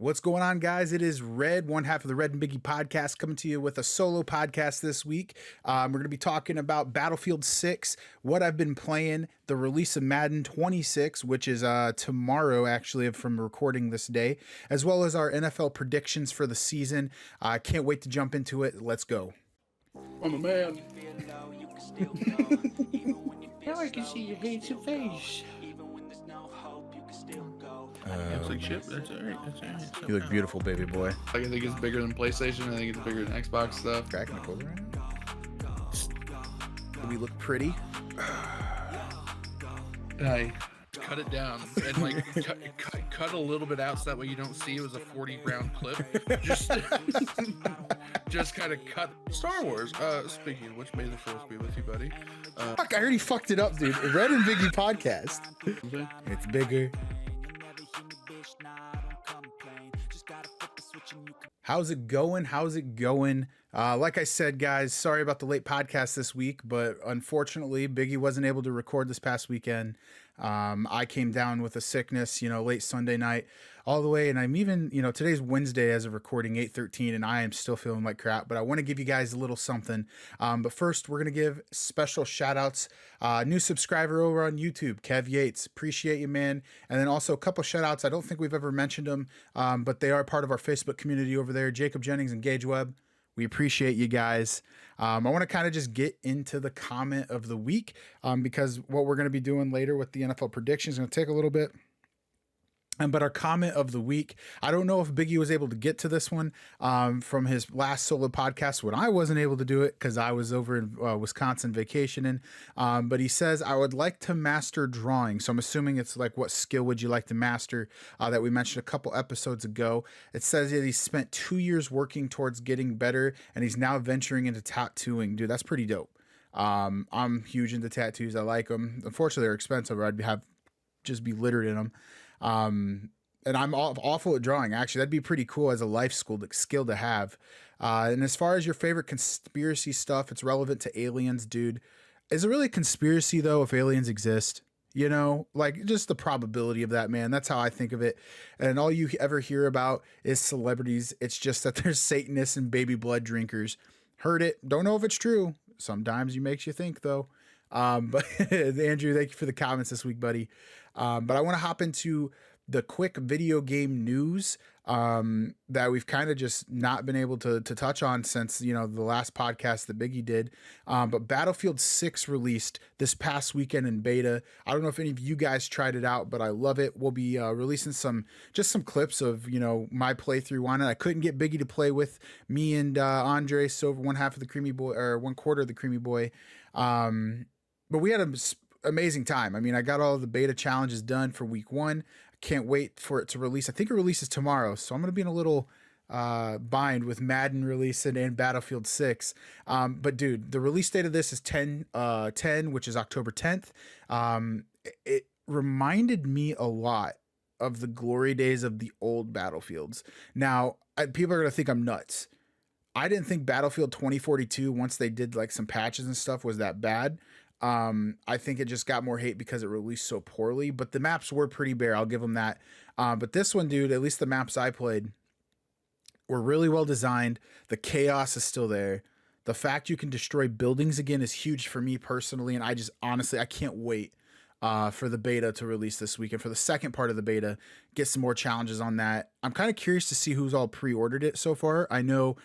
What's going on, guys? It is Red, one half of the Red and Biggie podcast, coming to you with a solo podcast this week. We're going to be talking about Battlefield 6, what I've been playing, the release of Madden 26, which is tomorrow, actually, from recording this day, as well as our NFL predictions for the season. I can't wait to jump into it. Let's go. I'm a man. Now I can see your handsome face. Looks like shit, but that's alright. You look beautiful, baby boy. I think it's bigger than PlayStation. I think it's bigger than Xbox stuff. Cracking the code right now. We look pretty. I cut it down and like cut a little bit out so that way you don't see it was a 40-round clip. Just kind of cut. Star Wars. Speaking of which, may the force be with you, buddy. Fuck, I already fucked it up, dude. Red and Biggie podcast. It's bigger. How's it going? Like I said, guys, sorry about the late podcast this week, but unfortunately, Biggie wasn't able to record this past weekend. I came down with a sickness, late Sunday night all the way. And I'm even, today's Wednesday as of recording, 8/13, and I am still feeling like crap, but I want to give you guys a little something. But first, we're going to give special shout outs. New subscriber over on YouTube, Kev Yates. Appreciate you, man. And then also a couple shout outs. I don't think we've ever mentioned them, but they are part of our Facebook community over there. Jacob Jennings and Gage Webb. We appreciate you guys. I want to kind of just get into the comment of the week because what we're going to be doing later with the NFL predictions is going to take a little bit. But our comment of the week, I don't know if Biggie was able to get to this one from his last solo podcast when I wasn't able to do it because I was over in Wisconsin vacationing. But he says, I would like to master drawing. So I'm assuming it's like, what skill would you like to master that we mentioned a couple episodes ago. It says that he spent 2 years working towards getting better and he's now venturing into tattooing. Dude, that's pretty dope. I'm huge into tattoos. I like them. Unfortunately, they're expensive or I'd just be littered in them. And I'm awful at drawing. Actually, that'd be pretty cool as a life skill to have. And as far as your favorite conspiracy stuff, it's relevant to aliens, dude. Is it really a conspiracy though if aliens exist? Like just the probability of that, man. That's how I think of it. And all you ever hear about is celebrities. It's just that there's Satanists and baby blood drinkers. Heard it. Don't know if it's true. Sometimes it makes you think though. But Andrew, thank you for the comments this week, buddy. But I want to hop into the quick video game news that we've kind of just not been able to touch on since, the last podcast that Biggie did. But Battlefield 6 released this past weekend in beta. I don't know if any of you guys tried it out, but I love it. We'll be releasing some clips of, my playthrough on it. I couldn't get Biggie to play with me and Andre Silver, one half of the Creamy Boy, or 1/4 of the Creamy Boy. But we had an amazing time. I mean, I got all of the beta challenges done for week 1. I can't wait for it to release. I think it releases tomorrow, so I'm going to be in a little bind with Madden releasing and Battlefield 6. But dude, the release date of this is 10/10, which is October 10th. It reminded me a lot of the glory days of the old Battlefields. Now, people are going to think I'm nuts. I didn't think Battlefield 2042, once they did like some patches and stuff, was that bad. I think it just got more hate because it released so poorly, but the maps were pretty bare. I'll give them that. But this one, dude, at least the maps I played were really well designed. The chaos is still there. The fact you can destroy buildings again is huge for me personally. And I just, honestly, I can't wait for the beta to release this weekend, for the second part of the beta, get some more challenges on that. I'm kind of curious to see who's all pre-ordered it so far. I know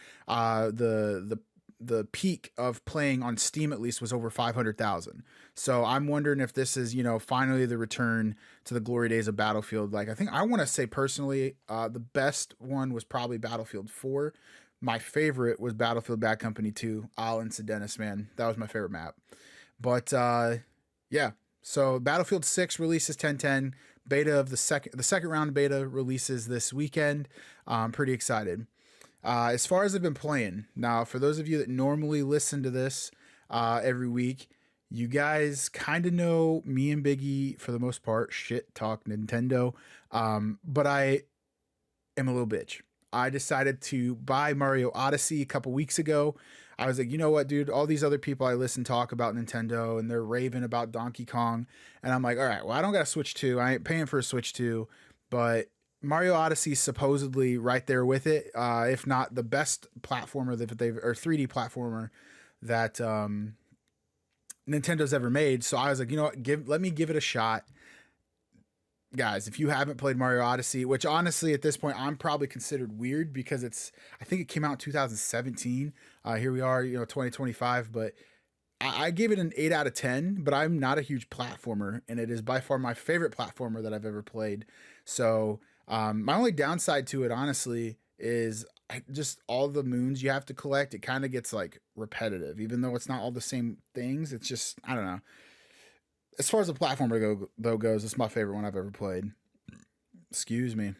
the peak of playing on Steam at least was over 500,000. So I'm wondering if this is, finally the return to the glory days of Battlefield. Like, I want to say personally, the best one was probably Battlefield 4. My favorite was Battlefield Bad Company 2, Al Incidentis, man. That was my favorite map. But yeah, so Battlefield 6 releases 10/10. Beta of the second round beta releases this weekend. I'm pretty excited. As far as I've been playing, now for those of you that normally listen to this every week, you guys kind of know me and Biggie for the most part shit talk Nintendo, but I am a little bitch. I decided to buy Mario Odyssey a couple weeks ago. I was like, you know what, dude? All these other people I listen talk about Nintendo and they're raving about Donkey Kong, and I'm like, all right, well, I don't got a Switch 2. I ain't paying for a Switch 2, but Mario Odyssey is supposedly right there with it, if not the best platformer that they've or 3D platformer that Nintendo's ever made. So I was like, you know what, let me give it a shot. Guys, if you haven't played Mario Odyssey, which honestly at this point I'm probably considered weird because I think it came out in 2017. Here we are, 2025, but I gave it an 8 out of 10, but I'm not a huge platformer, and it is by far my favorite platformer that I've ever played. So, my only downside to it, honestly, is just all the moons you have to collect. It kind of gets like repetitive, even though it's not all the same things. It's just, I don't know. As far as the platformer though goes, it's my favorite one I've ever played. Excuse me.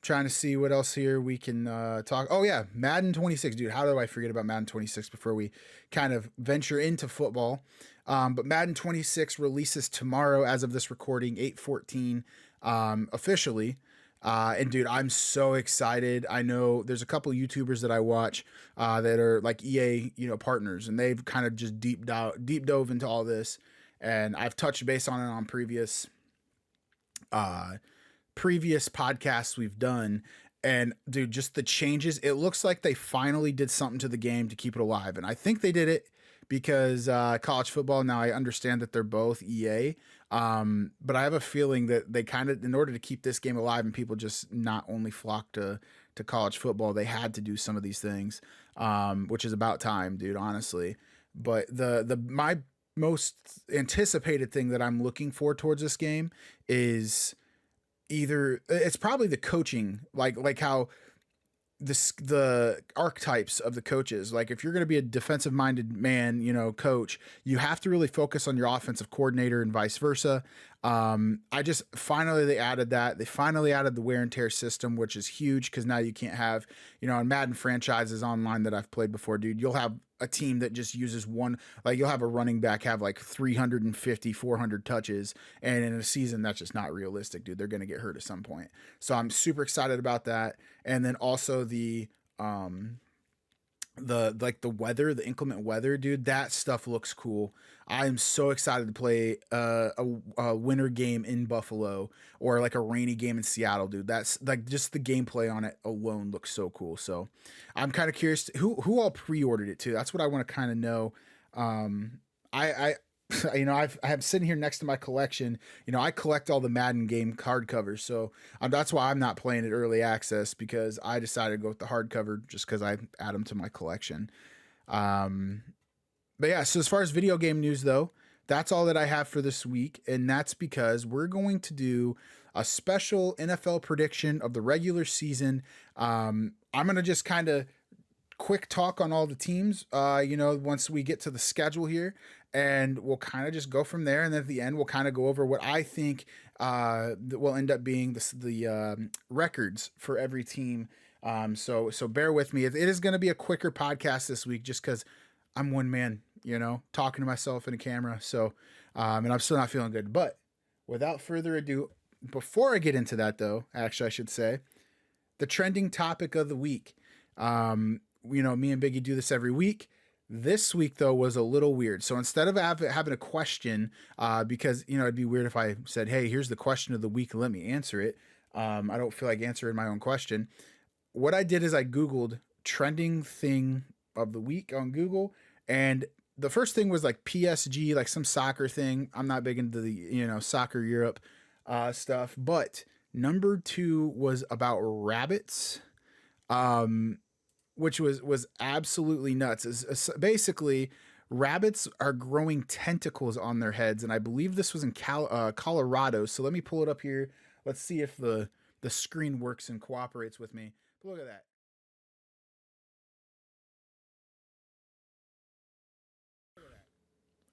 Trying to see what else here we can talk. Oh yeah, Madden 26, dude. How do I forget about Madden 26 before we kind of venture into football? But Madden 26 releases tomorrow, as of this recording, 8/14, officially. And dude, I'm so excited. I know there's a couple YouTubers that I watch that are like EA, partners, and they've kind of just deep dove into all this. And I've touched base on it on uh, previous podcasts we've done. And dude, just the changes, it looks like they finally did something to the game to keep it alive. And I think they did it because college football, now I understand that they're both EA. But I have a feeling that they kind of, in order to keep this game alive and people just not only flock to college football, they had to do some of these things, which is about time, dude, honestly. But my most anticipated thing that I'm looking for towards this game is either it's probably the coaching, like how the archetypes of the coaches. Like if you're going to be a defensive minded man, coach, you have to really focus on your offensive coordinator and vice versa. I just finally they added that. They finally added the wear and tear system, which is huge because now you can't have, in Madden franchises online that I've played before, dude, you'll have a team that just uses one, like you'll have a running back have like 350, 400 touches. And in a season, that's just not realistic, dude. They're going to get hurt at some point. So I'm super excited about that. And then also the weather, the inclement weather, dude, that stuff looks cool. I'm so excited to play a winter game in Buffalo or like a rainy game in Seattle, dude. That's like just the gameplay on it alone looks so cool. So I'm kind of curious who all pre-ordered it too. That's what I want to kind of know. I I have sitting here next to my collection. I collect all the Madden game card covers, so that's why I'm not playing it early access because I decided to go with the hardcover just because I add them to my collection. Um, but yeah, so as far as video game news though, that's all that I have for this week, and that's because we're going to do a special NFL prediction of the regular season. I'm gonna just kind of quick talk on all the teams, once we get to the schedule here, and we'll kind of just go from there. And then at the end, we'll kind of go over what I think will end up being the records for every team. So bear with me. It is going to be a quicker podcast this week just because I'm one man, talking to myself in a camera. So, and I'm still not feeling good. But without further ado, before I get into that, though, actually, I should say the trending topic of the week. Me and Biggie do this every week. This week though was a little weird. So instead of having a question, because it'd be weird if I said, "Hey, here's the question of the week. Let me answer it." I don't feel like answering my own question. What I did is I Googled trending thing of the week on Google, and the first thing was like PSG, like some soccer thing. I'm not big into the soccer Europe stuff, but number two was about rabbits. Um, which was absolutely nuts. Is basically rabbits are growing tentacles on their heads, and I believe this was in Colorado. So let me pull it up here. Let's see if the screen works and cooperates with me. Look at that.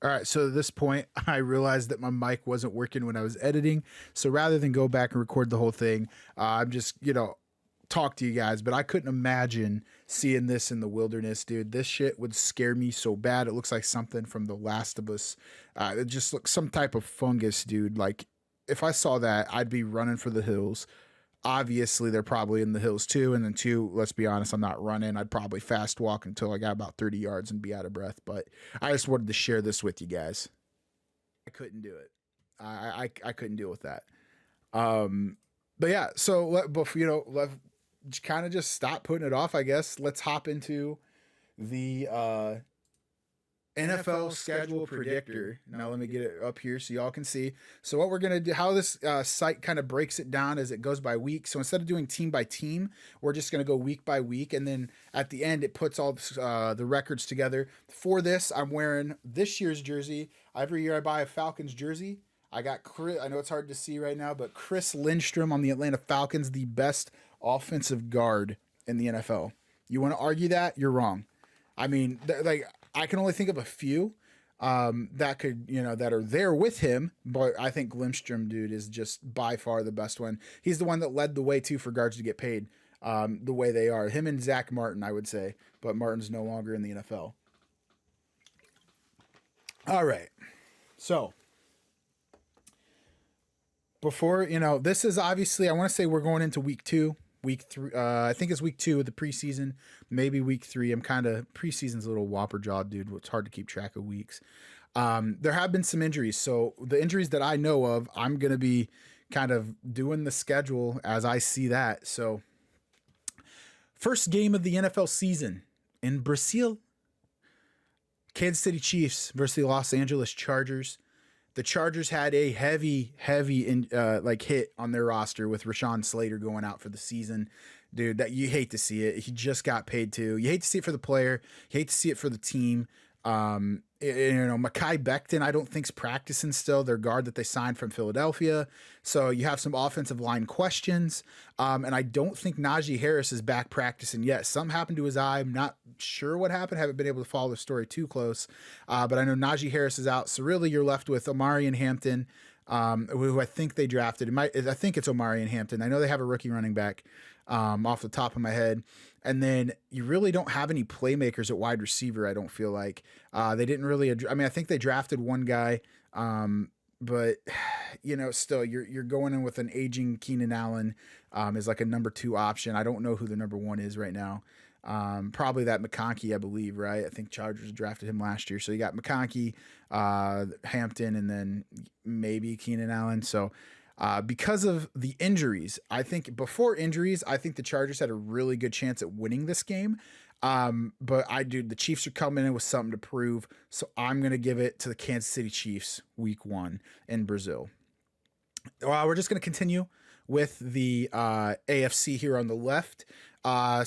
All right, so at this point, I realized that my mic wasn't working when I was editing. So rather than go back and record the whole thing, I'm just talk to you guys, but I couldn't imagine seeing this in the wilderness, dude. This shit would scare me so bad. It looks like something from The Last of Us. It just looks some type of fungus, dude. Like if I saw that, I'd be running for the hills. Obviously, they're probably in the hills too. And then two, let's be honest, I'm not running. I'd probably fast walk until I got about 30 yards and be out of breath. But I just wanted to share this with you guys. I couldn't do it. I couldn't deal with that. Um, But yeah, so let kind of just stop putting it off. I guess let's hop into the NFL schedule predictor. Now let me get it up here so y'all can see. So what we're gonna do, how this site kind of breaks it down is it goes by week. So instead of doing team by team, we're just gonna go week by week, and then at the end it puts all the records together. For this, I'm wearing this year's jersey. Every year I buy a Falcons jersey. I got Chris, I know it's hard to see right now, but Chris Lindstrom on the Atlanta Falcons, the best offensive guard in the NFL. You want to argue that? You're wrong. I mean, like I can only think of a few that could, that are there with him, but I think Lindstrom, dude, is just by far the best one. He's the one that led the way too for guards to get paid the way they are. Him and Zach Martin, I would say, but Martin's no longer in the NFL. All right, so before this is obviously, I want to say we're going into week 2. Week 3, I think it's week 2 of the preseason, maybe week 3. I'm kind of preseason's a little whopper jaw, dude. It's hard to keep track of weeks. There have been some injuries, so the injuries that I know of, I'm gonna be kind of doing the schedule as I see that. So, first game of the NFL season in Brazil, Kansas City Chiefs versus the Los Angeles Chargers. The Chargers had a heavy hit on their roster with Rashawn Slater going out for the season. Dude, that you hate to see it. He just got paid too. You hate to see it for the player. You hate to see it for the team. Mekhi Becton, I don't think's practicing still. Their guard that they signed from Philadelphia. So you have some offensive line questions. And I don't think Najee Harris is back practicing yet. Something happened to his eye. I'm not sure what happened. Haven't been able to follow the story too close. But I know Najee Harris is out. So really you're left with Omari and Hampton, who I think they drafted. I think it's Omari and Hampton. I know they have a rookie running back off the top of my head. And then you really don't have any playmakers at wide receiver, I don't feel like. They didn't really I think they drafted one guy, but still you're going in with an aging Keenan Allen is like a number 2 option. I don't know who the number 1 is right now. Probably that McConkey, I believe, right? I think Chargers drafted him last year. So you got McConkey, Hampton, and then maybe Keenan Allen. So because of the injuries, I think before injuries, I think the Chargers had a really good chance at winning this game. But the Chiefs are coming in with something to prove. So I'm going to give it to the Kansas City Chiefs week 1 in Brazil. Well, we're just going to continue with the AFC here on the left.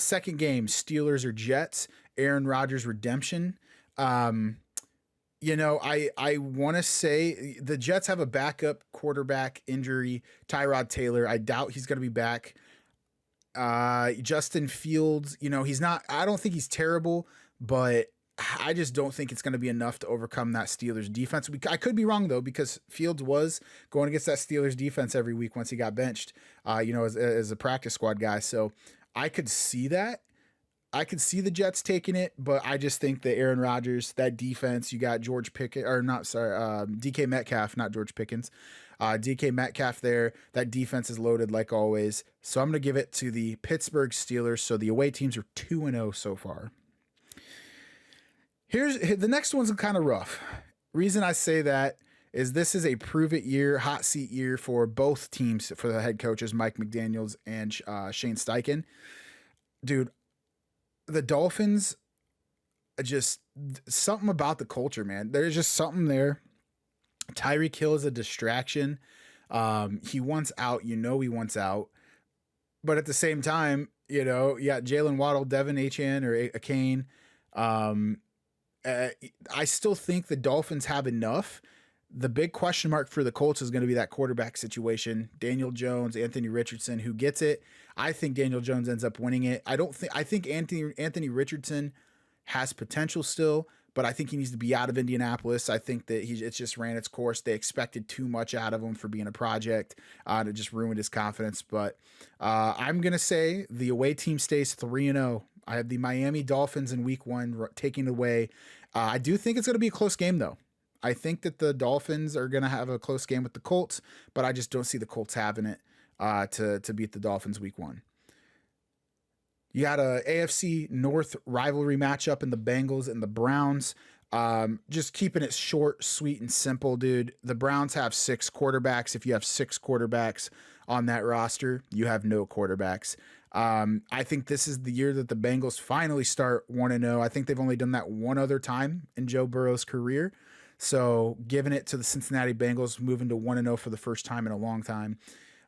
Second game, Steelers or Jets, Aaron Rodgers redemption. I want to say the Jets have a backup quarterback injury, Tyrod Taylor. I doubt he's going to be back. Justin Fields, I don't think he's terrible, but I just don't think it's going to be enough to overcome that Steelers defense. I could be wrong though, because Fields was going against that Steelers defense every week once he got benched, as a practice squad guy. So I could see that. I could see the Jets taking it, but I just think that Aaron Rodgers, that defense, you got DK Metcalf, not George Pickens. DK Metcalf there. That defense is loaded like always. So I'm going to give it to the Pittsburgh Steelers. So the away teams are 2-0 so far. The next one's kind of rough. Reason I say that is this is a prove-it year, hot seat year for both teams, for the head coaches, Mike McDaniels and Shane Steichen. Dude, the Dolphins, just something about the culture, man. There's just something there. Tyreek Hill is a distraction. He wants out. He wants out. But at the same time, you got Jalen Waddle, Devin Achane or Akane. I still think the Dolphins have enough. The big question mark for the Colts is going to be that quarterback situation. Daniel Jones, Anthony Richardson, who gets it. I think Daniel Jones ends up winning it. I think Anthony Richardson has potential still, but I think he needs to be out of Indianapolis. I think that it's just ran its course. They expected too much out of him for being a project. It just ruined his confidence. But I'm going to say the away team stays 3-0. I have the Miami Dolphins in week 1 taking it away. I do think it's going to be a close game, though. I think that the Dolphins are going to have a close game with the Colts, but I just don't see the Colts having it to beat the Dolphins week 1. You got a AFC North rivalry matchup in the Bengals and the Browns. Just keeping it short, sweet, and simple, dude. The Browns have 6 quarterbacks. If you have 6 quarterbacks, on that roster, you have no quarterbacks. I think this is the year that the Bengals finally start 1-0. I think they've only done that one other time in Joe Burrow's career. So giving it to the Cincinnati Bengals, moving to 1-0 for the first time in a long time.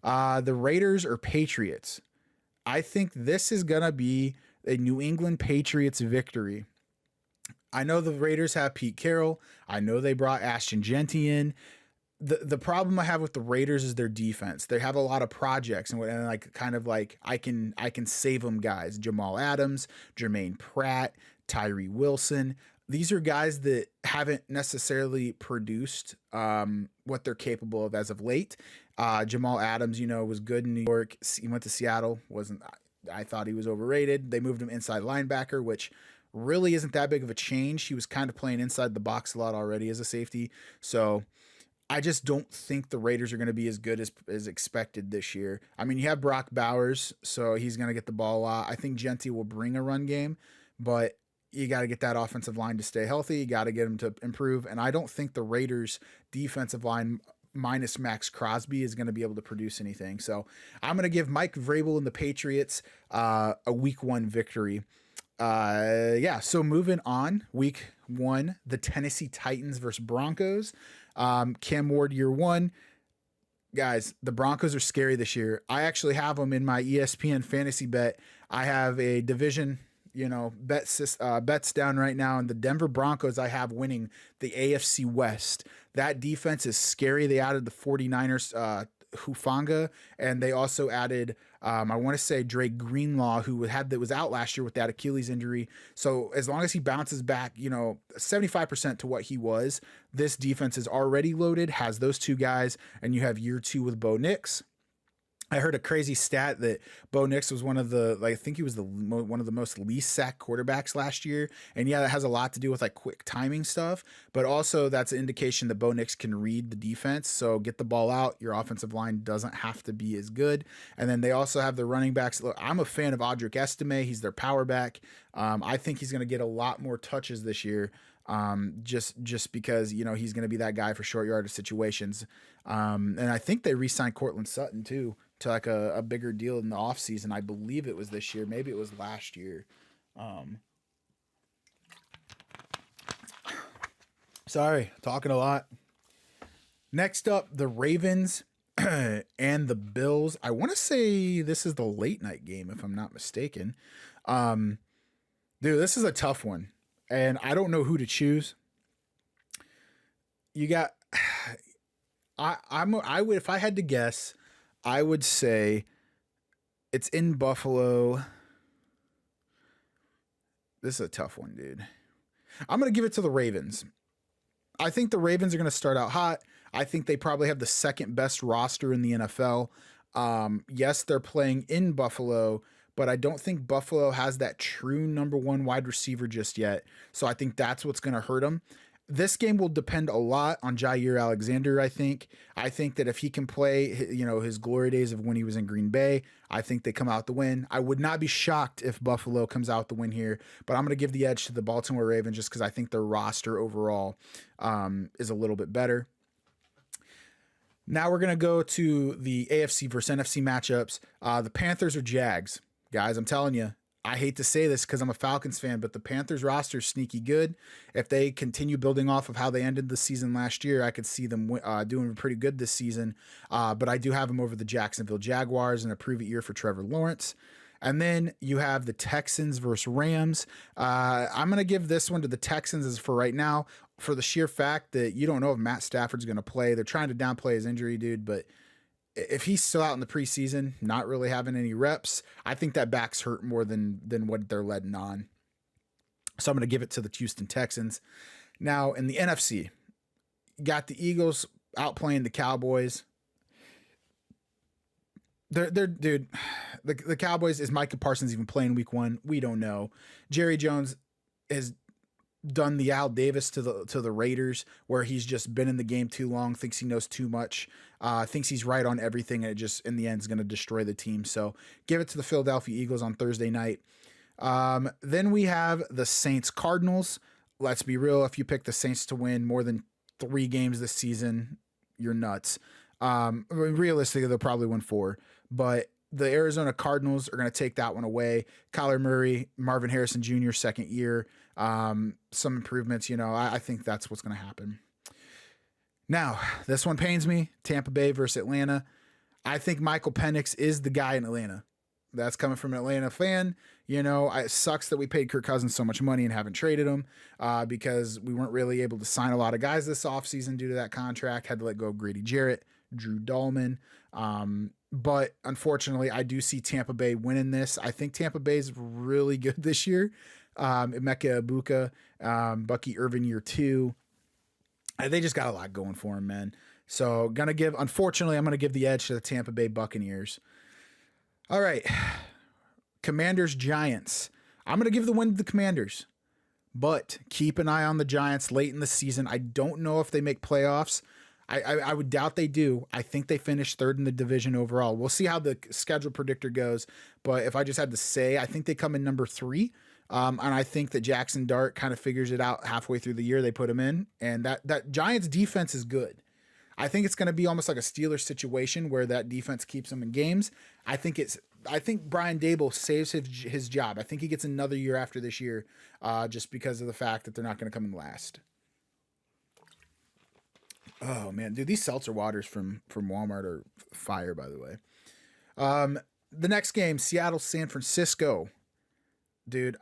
The Raiders or Patriots. I think this is going to be a New England Patriots victory. I know the Raiders have Pete Carroll. I know they brought Ashton Genty in. The problem I have with the Raiders is their defense. They have a lot of projects and like kind of like I can save them guys. Jamal Adams, Jermaine Pratt, Tyree Wilson. These are guys that haven't necessarily produced what they're capable of as of late. Jamal Adams, was good in New York. He went to Seattle. I thought he was overrated. They moved him inside linebacker, which really isn't that big of a change. He was kind of playing inside the box a lot already as a safety. So I just don't think the Raiders are going to be as good as expected this year. I mean, you have Brock Bowers, so he's going to get the ball a lot. I think Genty will bring a run game, but you got to get that offensive line to stay healthy. You got to get them to improve. And I don't think the Raiders defensive line minus Max Crosby is going to be able to produce anything. So I'm going to give Mike Vrabel and the Patriots a week 1 victory. So moving on, week 1, the Tennessee Titans versus Broncos. Cam Ward year 1. Guys, the Broncos are scary this year. I actually have them in my ESPN fantasy bet. I have a division, bets down right now, and the Denver Broncos I have winning the AFC West. That defense is scary. They added the 49ers Hufanga, and they also added I want to say Drake Greenlaw, who was out last year with that Achilles injury. So as long as he bounces back, 75% to what he was, this defense is already loaded, has those two guys, and you have year 2 with Bo Nix. I heard a crazy stat that Bo Nix was one of the most least sacked quarterbacks last year. And yeah, that has a lot to do with like quick timing stuff, but also that's an indication that Bo Nix can read the defense. So get the ball out. Your offensive line doesn't have to be as good. And then they also have the running backs. Look, I'm a fan of Audric Estime. He's their power back. I think he's going to get a lot more touches this year. Just because, he's going to be that guy for short yardage situations. And I think they re-signed Cortland Sutton too, to like a bigger deal in the offseason. I believe it was this year. Maybe it was last year. Sorry, talking a lot. Next up, the Ravens and the Bills. I want to say this is the late night game, if I'm not mistaken. Dude, this is a tough one, and I don't know who to choose. You got, I would, if I had to guess, I would say it's in Buffalo. This is a tough one, dude. I'm going to give it to the Ravens. I think the Ravens are going to start out hot. I think they probably have the second best roster in the NFL. Yes, they're playing in Buffalo, but I don't think Buffalo has that true number 1 wide receiver just yet. So I think that's what's going to hurt them. This game will depend a lot on Jair Alexander, I think. I think that if he can play, his glory days of when he was in Green Bay, I think they come out the win. I would not be shocked if Buffalo comes out the win here, but I'm going to give the edge to the Baltimore Ravens just because I think their roster overall is a little bit better. Now we're going to go to the AFC versus NFC matchups. The Panthers or Jags. Guys, I'm telling you, I hate to say this because I'm a Falcons fan, but the Panthers roster is sneaky good. If they continue building off of how they ended the season last year, I could see them doing pretty good this season. But I do have them over the Jacksonville Jaguars in a prove-it year for Trevor Lawrence. And then you have the Texans versus Rams. I'm going to give this one to the Texans as for right now, for the sheer fact that you don't know if Matt Stafford's going to play. They're trying to downplay his injury, dude, but if he's still out in the preseason, not really having any reps, I think that back's hurt more than what they're letting on. So I'm going to give it to the Houston Texans. Now in the NFC, got the Eagles outplaying the Cowboys. The Cowboys, is Micah Parsons even playing week 1? We don't know. Jerry Jones has done the Al Davis to the Raiders, where he's just been in the game too long, thinks he knows too much, thinks he's right on everything, and it just in the end is going to destroy the team. So give it to the Philadelphia Eagles on Thursday night. Then we have the Saints Cardinals. Let's be real, if you pick the Saints to win more than 3 games this season, you're nuts. Realistically, they'll probably win 4, but the Arizona Cardinals are going to take that one away. Kyler Murray, Marvin Harrison Jr. second year, some improvements. I think that's what's going to happen. Now, this one pains me. Tampa Bay versus Atlanta. I think Michael Penix is the guy in Atlanta. That's coming from an Atlanta fan. It sucks that we paid Kirk Cousins so much money and haven't traded him because we weren't really able to sign a lot of guys this offseason due to that contract. Had to let go of Grady Jarrett, Drew Dahlman. But unfortunately, I do see Tampa Bay winning this. I think Tampa Bay is really good this year. Emeka Ibuka, Bucky Irvin year 2. They just got a lot going for him, man. So unfortunately, I'm going to give the edge to the Tampa Bay Buccaneers. All right. Commanders, Giants. I'm going to give the win to the Commanders, but keep an eye on the Giants late in the season. I don't know if they make playoffs. I would doubt they do. I think they finish 3rd in the division overall. We'll see how the schedule predictor goes, but if I just had to say, I think they come in number 3. And I think that Jackson Dart kind of figures it out halfway through the year. They put him in, and that Giants defense is good. I think it's going to be almost like a Steelers situation where that defense keeps them in games. I think Brian Dable saves his job. I think he gets another year after this year, just because of the fact that they're not going to come in last. Oh man, dude, these seltzer waters from Walmart are fire, by the way. The next game, Seattle, San Francisco. Dude,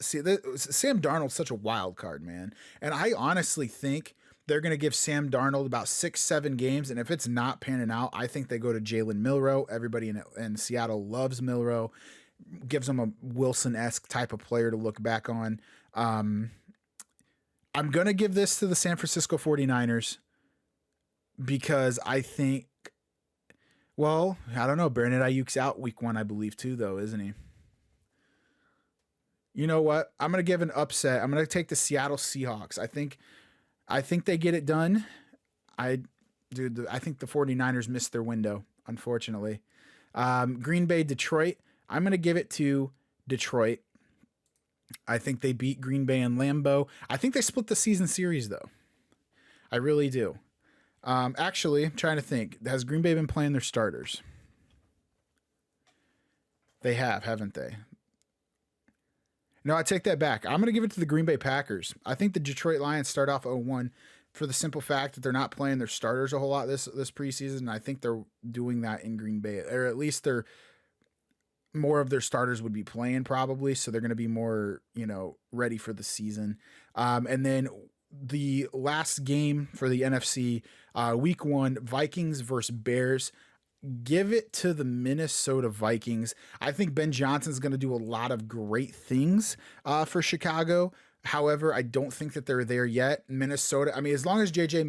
Sam Darnold's such a wild card, man. And I honestly think they're going to give Sam Darnold about 6-7 games. And if it's not panning out, I think they go to Jalen Milroe. Everybody in Seattle loves Milroe. Gives them a Wilson-esque type of player to look back on. I'm going to give this to the San Francisco 49ers because I think, I don't know. Brandon Ayuk's out week 1, I believe, too, though, isn't he? You know what? I'm going to give an upset. I'm going to take the Seattle Seahawks. I think they get it done. I think the 49ers missed their window, unfortunately. Green Bay, Detroit. I'm going to give it to Detroit. I think they beat Green Bay in Lambeau. I think they split the season series, though. I really do. Actually, I'm trying to think. Has Green Bay been playing their starters? They have, haven't they? No, I take that back. I'm going to give it to the Green Bay Packers. I think the Detroit Lions start off 0-1 for the simple fact that they're not playing their starters a whole lot this preseason. And I think they're doing that in Green Bay, or at least more of their starters would be playing probably. So they're going to be more, ready for the season. And then the last game for the NFC, week 1, Vikings versus Bears. Give it to the Minnesota Vikings. I think Ben Johnson's going to do a lot of great things for Chicago. However, I don't think that they're there yet. Minnesota, as long as JJ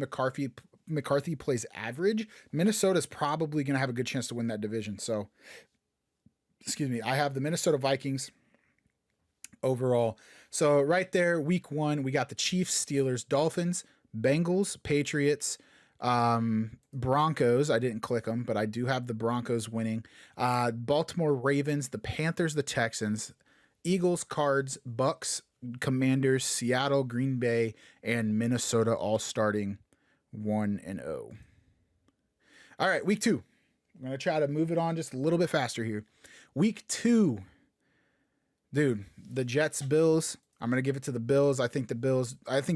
McCarthy plays average, Minnesota's probably going to have a good chance to win that division. So, I have the Minnesota Vikings overall. So right there, week 1, we got the Chiefs, Steelers, Dolphins, Bengals, Patriots, Broncos. I didn't click them, but I do have the Broncos winning. Baltimore Ravens, the Panthers, the Texans, Eagles, Cards, Bucks, Commanders, Seattle, Green Bay, and Minnesota all starting 1-0. All right, week 2. I'm going to try to move it on just a little bit faster here. Week 2. Dude, the Jets, Bills. I'm going to give it to the Bills. I think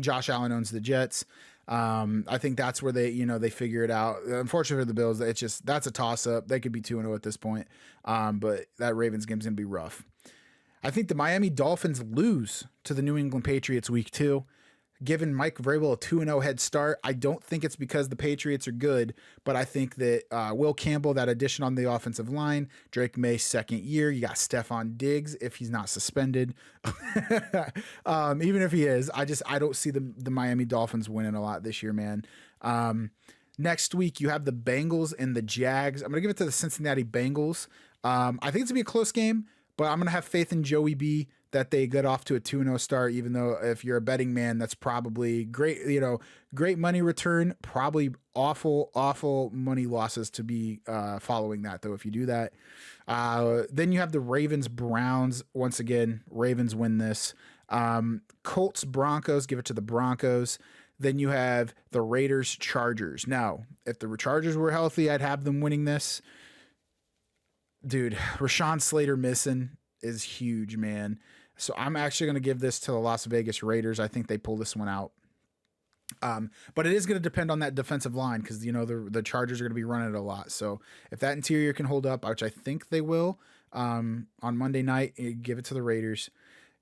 Josh Allen owns the Jets. I think that's where they figure it out. Unfortunately for the Bills, that's a toss up. They could be 2-0 at this point. But that Ravens game's going to be rough. I think the Miami Dolphins lose to the New England Patriots week 2, giving Mike Vrabel a 2-0 head start. I don't think it's because the Patriots are good, but I think that Will Campbell, that addition on the offensive line, Drake May second year, you got Stephon Diggs if he's not suspended. Even if he is, I don't see the Miami Dolphins winning a lot this year, man. Next week, you have the Bengals and the Jags. I'm going to give it to the Cincinnati Bengals. I think it's going to be a close game, but I'm going to have faith in Joey B that they get off to a 2-0 start, even though if you're a betting man, that's probably great, great money return, probably awful money losses to be following that, though, if you do that. Then you have the Ravens, Browns. Once again, Ravens win this. Colts, Broncos, give it to the Broncos. Then you have the Raiders Chargers. Now, if the Chargers were healthy, I'd have them winning this. Dude, Rashawn Slater missing is huge, man. So I'm actually going to give this to the Las Vegas Raiders. I think they pull this one out. But it is going to depend on that defensive line because, the Chargers are going to be running it a lot. So if that interior can hold up, which I think they will, on Monday night, give it to the Raiders.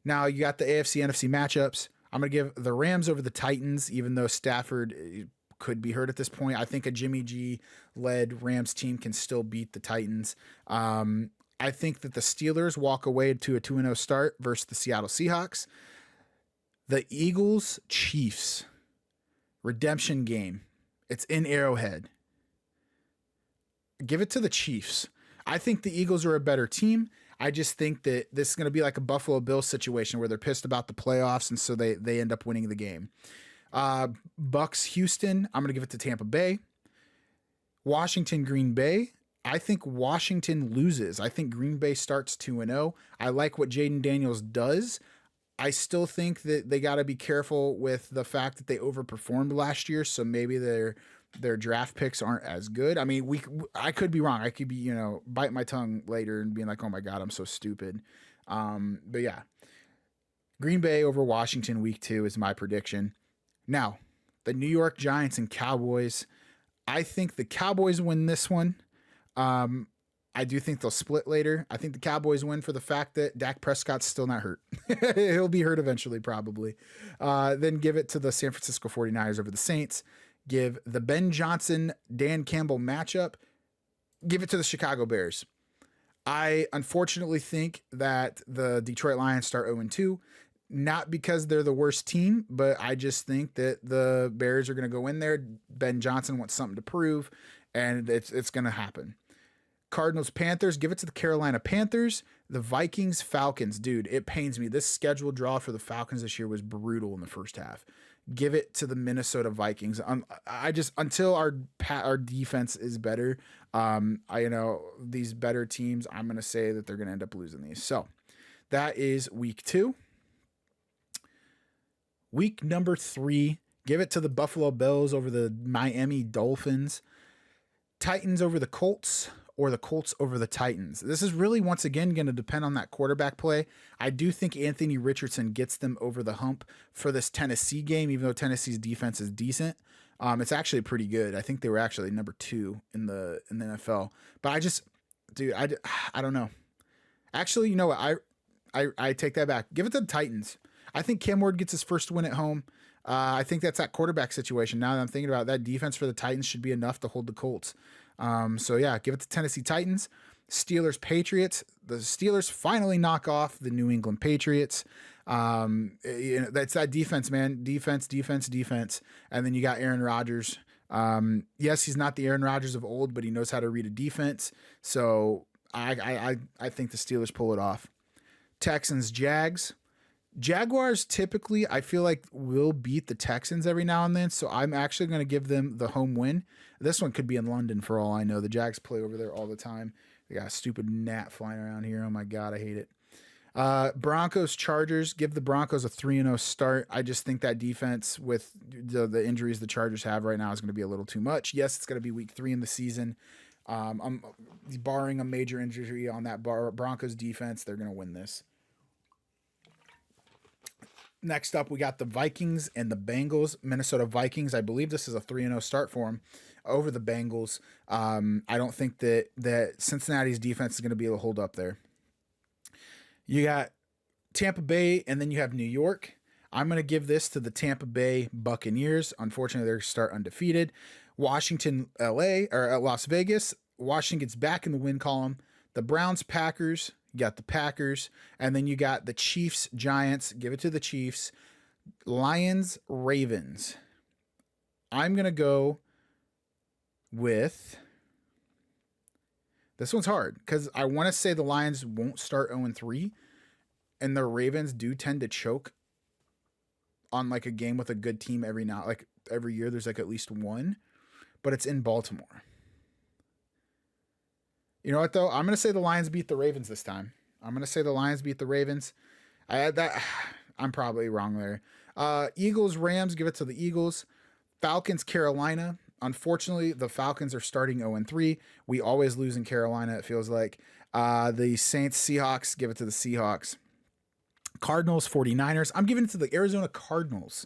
Now you got the AFC, NFC matchups. I'm going to give the Rams over the Titans, even though Stafford could be hurt at this point. I think a Jimmy G-led Rams team can still beat the Titans. I think that the Steelers walk away to a 2-0 start versus the Seattle Seahawks. The Eagles Chiefs redemption game. It's in Arrowhead. Give it to the Chiefs. I think the Eagles are a better team. I just think that this is going to be like a Buffalo Bills situation where they're pissed about the playoffs, and so they end up winning the game. Bucks Houston, I'm going to give it to Tampa Bay. Washington Green Bay, I think Washington loses. I think Green Bay starts 2-0. I like what Jaden Daniels does. I still think that they got to be careful with the fact that they overperformed last year, so maybe their draft picks aren't as good. I mean, I could be wrong. I could be, bite my tongue later and being like, oh my God, I'm so stupid. But yeah, Green Bay over Washington week 2 is my prediction. Now, the New York Giants and Cowboys. I think the Cowboys win this one. I do think they'll split later. I think the Cowboys win for the fact that Dak Prescott's still not hurt. He'll be hurt eventually, probably. Then give it to the San Francisco 49ers over the Saints. Give the Ben Johnson, Dan Campbell matchup. Give it to the Chicago Bears. I unfortunately think that the Detroit Lions start 0-2. Not because they're the worst team, but I just think that the Bears are going to go in there. Ben Johnson wants something to prove, and it's going to happen. Cardinals, Panthers, give it to the Carolina Panthers. The Vikings, Falcons. Dude, it pains me. This schedule draw for the Falcons this year was brutal in the first half. Give it to the Minnesota Vikings. Until our defense is better, these better teams, I'm going to say that they're going to end up losing these. So that is week 2. Week number 3, give it to the Buffalo Bills over the Miami Dolphins. Titans over the Colts, or the Colts over the Titans. This is really, once again, going to depend on that quarterback play. I do think Anthony Richardson gets them over the hump for this Tennessee game, even though Tennessee's defense is decent. It's actually pretty good. I think they were actually number 2 in the NFL. But I don't know. Actually, you know what? I take that back. Give it to the Titans. I think Cam Ward gets his first win at home. I think that's that quarterback situation. Now that I'm thinking about it, that defense for the Titans should be enough to hold the Colts. So yeah, give it to Tennessee Titans. Steelers Patriots. The Steelers finally knock off the New England Patriots. That's that defense, man. Defense. And then you got Aaron Rodgers. Yes, he's not the Aaron Rodgers of old, but he knows how to read a defense. So I think the Steelers pull it off. Texans Jags. Jaguars typically, I feel like, will beat the Texans every now and then, so I'm actually going to give them the home win. This one could be in London for all I know. The Jags play over there all the time. They got a stupid gnat flying around here. Oh my God, I hate it. Broncos Chargers. Give the Broncos a 3-0 start. I just think that defense, with the injuries the Chargers have right now, is going to be a little too much. Yes, it's going to be week 3 in the season. I'm barring a major injury on that Broncos defense, they're going to win this. Next up, we got the Vikings and the Bengals. Minnesota Vikings, I believe this is a 3-0 start for them over the Bengals. I don't think that Cincinnati's defense is going to be able to hold up there. You got Tampa Bay, and then you have New York. I'm going to give this to the Tampa Bay Buccaneers. Unfortunately, they're start undefeated. Washington, LA, or Las Vegas. Washington gets back in the win column. The Browns, Packers. You got the Packers, and then you got the Chiefs, Giants. Give it to the Chiefs. Lions, Ravens. I'm going to go with... This one's hard because I want to say the Lions won't start 0-3, and the Ravens do tend to choke on like a game with a good team every year. There's like at least one, but it's in Baltimore. You know what, though? I'm going to say the Lions beat the Ravens this time. I'm probably wrong there. Eagles, Rams, give it to the Eagles. Falcons, Carolina. Unfortunately, the Falcons are starting 0-3. We always lose in Carolina, it feels like. The Saints, Seahawks, give it to the Seahawks. Cardinals, 49ers. I'm giving it to the Arizona Cardinals.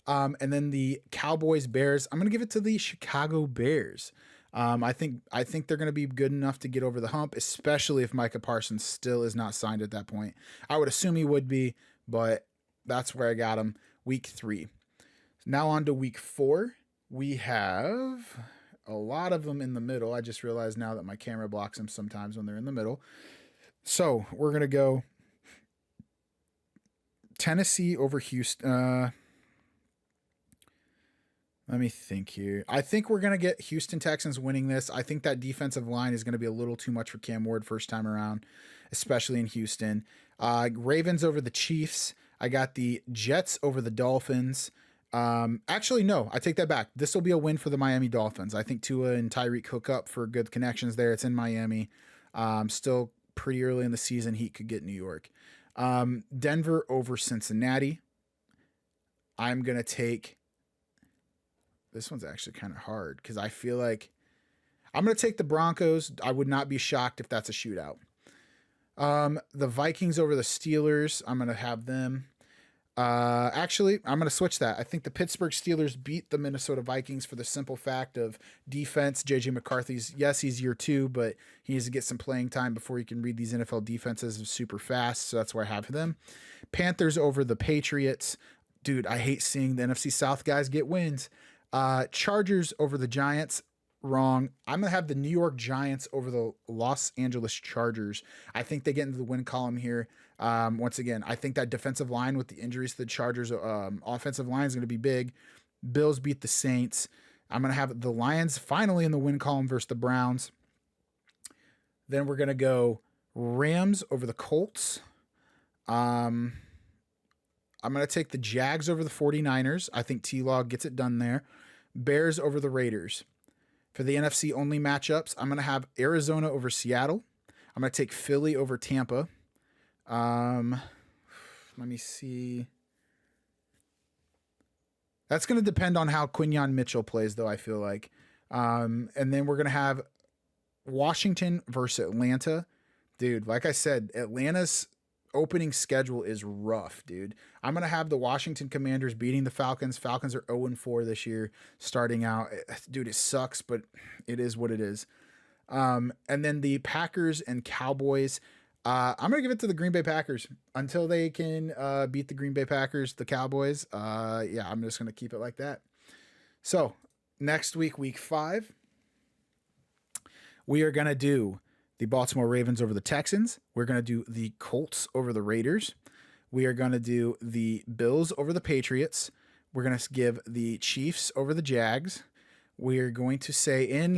And then the Cowboys, Bears. I'm going to give it to the Chicago Bears. I think they're going to be good enough to get over the hump, especially if Micah Parsons still is not signed at that point. I would assume he would be, but that's where I got him. Week 3. Now on to week 4. We have a lot of them in the middle. I just realized now that my camera blocks them sometimes when they're in the middle. So we're going to go Tennessee over Houston. Let me think here. I think we're going to get Houston Texans winning this. I think that defensive line is going to be a little too much for Cam Ward first time around, especially in Houston. Ravens over the Chiefs. I got the Jets over the Dolphins. Actually, no, I take that back. This will be a win for the Miami Dolphins. I think Tua and Tyreek hook up for good connections there. It's in Miami. Still pretty early in the season. Heat could get New York. Denver over Cincinnati. I'm going to take... This one's actually kind of hard because I feel like I'm going to take the Broncos. I would not be shocked if that's a shootout. The Vikings over the Steelers. I'm going to have them. Actually, I'm going to switch that. I think the Pittsburgh Steelers beat the Minnesota Vikings for the simple fact of defense. JJ McCarthy's, yes, he's year 2, but he needs to get some playing time before he can read these NFL defenses super fast. So that's where I have them. Panthers over the Patriots. Dude, I hate seeing the NFC South guys get wins. Chargers over the Giants. Wrong. I'm going to have the New York Giants over the Los Angeles Chargers. I think they get into the win column here. Once again, I think that defensive line with the injuries to the Chargers, offensive line is going to be big. Bills beat the Saints. I'm going to have the Lions finally in the win column versus the Browns. Then we're going to go Rams over the Colts. I'm going to take the Jags over the 49ers. I think T-Law gets it done there. Bears over the Raiders. For the NFC only matchups, I'm going to have Arizona over Seattle. I'm going to take Philly over Tampa. Let me see. That's going to depend on how Quinyon Mitchell plays, though, I feel like. And then we're going to have Washington versus Atlanta. Dude, like I said, Atlanta's opening schedule is rough, dude. I'm going to have the Washington Commanders beating the Falcons. Falcons are 0-4 this year starting out. Dude, it sucks, but it is what it is. And then the Packers and Cowboys. I'm going to give it to the Green Bay Packers until they can beat the Green Bay Packers, the Cowboys. Yeah, I'm just going to keep it like that. So next week, week 5, we are going to do the Baltimore Ravens over the Texans. We're going to do the Colts over the Raiders. We are going to do the Bills over the Patriots. We're going to give the Chiefs over the Jags. We are going to say in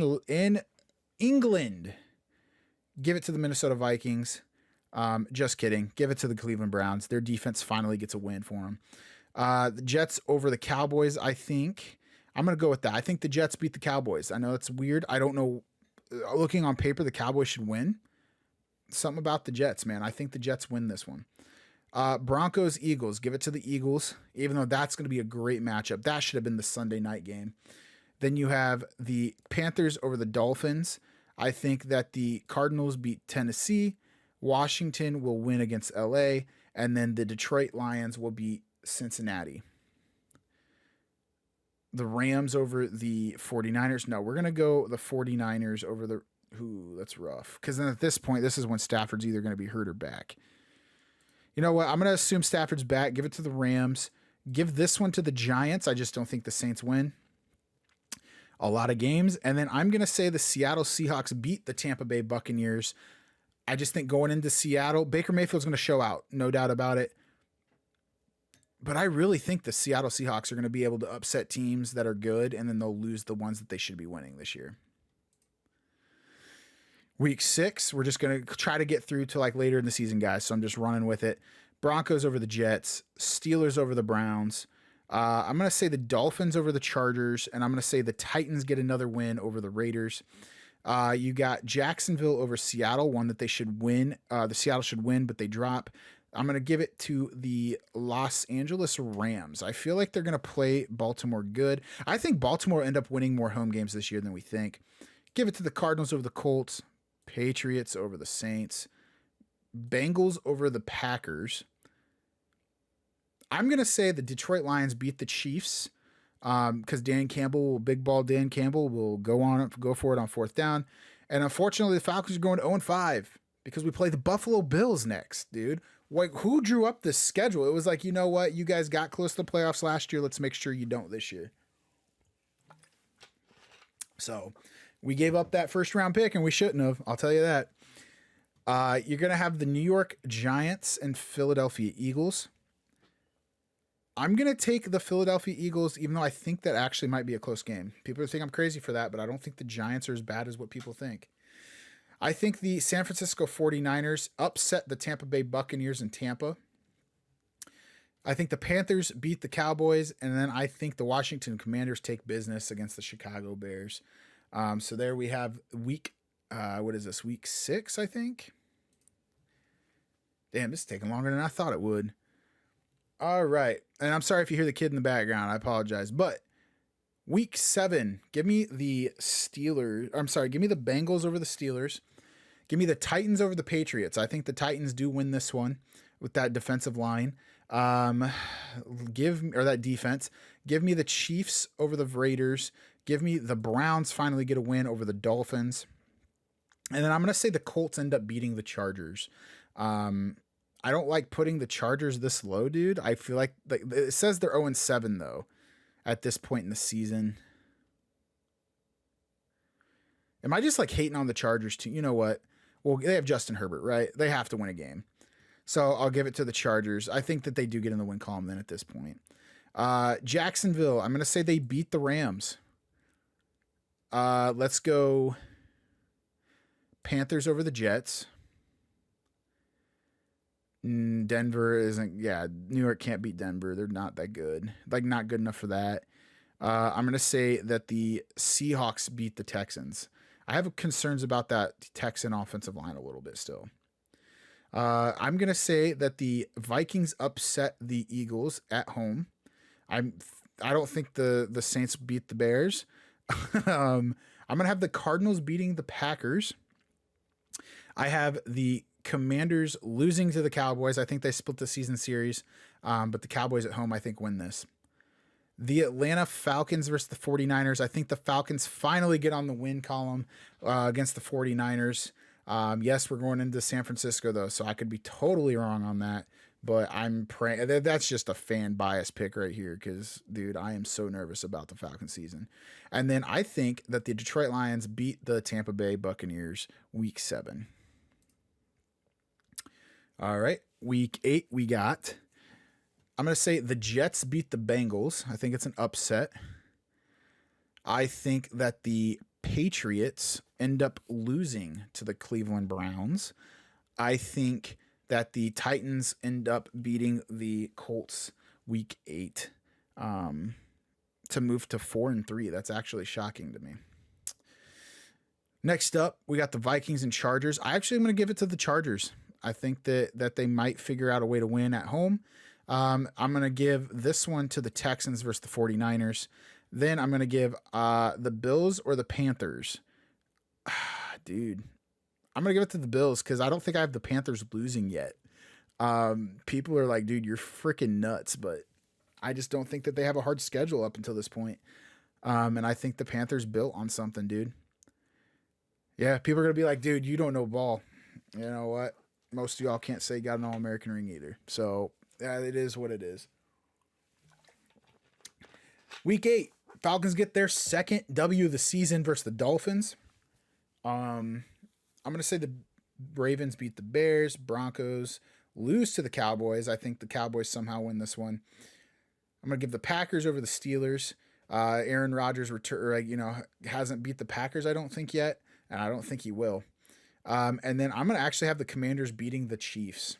England, give it to the Minnesota Vikings. Just kidding. Give it to the Cleveland Browns. Their defense finally gets a win for them. The Jets over the Cowboys, I think. I'm going to go with that. I think the Jets beat the Cowboys. I know it's weird. I don't know. Looking on paper, the Cowboys should win. Something about the Jets, man. I think the Jets win this one. Broncos, Eagles. Give it to the Eagles, even though that's going to be a great matchup. That should have been the Sunday night game. Then you have the Panthers over the Dolphins. I think that the Cardinals beat Tennessee. Washington will win against LA. And then the Detroit Lions will beat Cincinnati. The Rams over the 49ers. No, we're going to go the 49ers over the... Ooh, that's rough. Because then at this point, this is when Stafford's either going to be hurt or back. You know what? I'm going to assume Stafford's back. Give it to the Rams. Give this one to the Giants. I just don't think the Saints win a lot of games. And then I'm going to say the Seattle Seahawks beat the Tampa Bay Buccaneers. I just think going into Seattle, Baker Mayfield's going to show out. No doubt about it. But I really think the Seattle Seahawks are going to be able to upset teams that are good, and then they'll lose the ones that they should be winning this year. Week 6, we're just going to try to get through to like later in the season, guys. So I'm just running with it. Broncos over the Jets, Steelers over the Browns. I'm going to say the Dolphins over the Chargers, and I'm going to say the Titans get another win over the Raiders. You got Jacksonville over Seattle, one that they should win. The Seattle should win, but they drop. I'm going to give it to the Los Angeles Rams. I feel like they're going to play Baltimore good. I think Baltimore will end up winning more home games this year than we think. Give it to the Cardinals over the Colts, Patriots over the Saints, Bengals over the Packers. I'm going to say the Detroit Lions beat the Chiefs because Dan Campbell, big ball Dan Campbell, will go for it on fourth down. And unfortunately, the Falcons are going to 0-5 because we play the Buffalo Bills next, dude. Like, who drew up this schedule? It was like, you know what? You guys got close to the playoffs last year. Let's make sure you don't this year. So we gave up that first round pick and we shouldn't have. I'll tell you that. You're going to have the New York Giants and Philadelphia Eagles. I'm going to take the Philadelphia Eagles, even though I think that actually might be a close game. People think I'm crazy for that, but I don't think the Giants are as bad as what people think. I think the San Francisco 49ers upset the Tampa Bay Buccaneers in Tampa. I think the Panthers beat the Cowboys, and then I think the Washington Commanders take business against the Chicago Bears. So there we have week 6, I think? Damn, this is taking longer than I thought it would. All right. And I'm sorry if you hear the kid in the background. I apologize. But week 7, give me the Bengals over the Steelers. Give me the Titans over the Patriots. I think the Titans do win this one with that defensive line. That defense. Give me the Chiefs over the Raiders. Give me the Browns finally get a win over the Dolphins. And then I'm going to say the Colts end up beating the Chargers. I don't like putting the Chargers this low, dude. I feel like it says they're 0-7 though at this point in the season. Am I just like hating on the Chargers too? You know what? Well, they have Justin Herbert, right? They have to win a game. So I'll give it to the Chargers. I think that they do get in the win column then at this point. Jacksonville, I'm going to say they beat the Rams. Let's go Panthers over the Jets. Denver isn't, New York can't beat Denver. They're not that good. Like, not good enough for that. I'm going to say that the Seahawks beat the Texans. I have concerns about that Texan offensive line a little bit still. I'm going to say that the Vikings upset the Eagles at home. I don't think the Saints beat the Bears. I'm going to have the Cardinals beating the Packers. I have the Commanders losing to the Cowboys. I think they split the season series, but the Cowboys at home, I think, win this. The Atlanta Falcons versus the 49ers. I think the Falcons finally get on the win column against the 49ers. Yes, we're going into San Francisco, though, so I could be totally wrong on that, but I'm praying. That's just a fan bias pick right here because, dude, I am so nervous about the Falcon season. And then I think that the Detroit Lions beat the Tampa Bay Buccaneers week 7. All right, week 8 I'm going to say the Jets beat the Bengals. I think it's an upset. I think that the Patriots end up losing to the Cleveland Browns. I think that the Titans end up beating the Colts week 8 to move to 4-3. That's actually shocking to me. Next up, we got the Vikings and Chargers. I'm going to give it to the Chargers. I think that they might figure out a way to win at home. I'm going to give this one to the Texans versus the 49ers. Then I'm going to give the Bills or the Panthers. Dude, I'm going to give it to the Bills because I don't think I have the Panthers losing yet. People are like, dude, you're freaking nuts. But I just don't think that they have a hard schedule up until this point. And I think the Panthers built on something, dude. Yeah, people are going to be like, dude, you don't know ball. You know what? Most of y'all can't say got an All-American ring either. So it is what it is. Week 8, Falcons get their second W of the season versus the Dolphins. I'm going to say the Ravens beat the Bears. Broncos lose to the Cowboys. I think the Cowboys somehow win this one. I'm going to give the Packers over the Steelers. Aaron Rodgers hasn't beat the Packers, I don't think yet, and I don't think he will. And then I'm going to actually have the Commanders beating the Chiefs.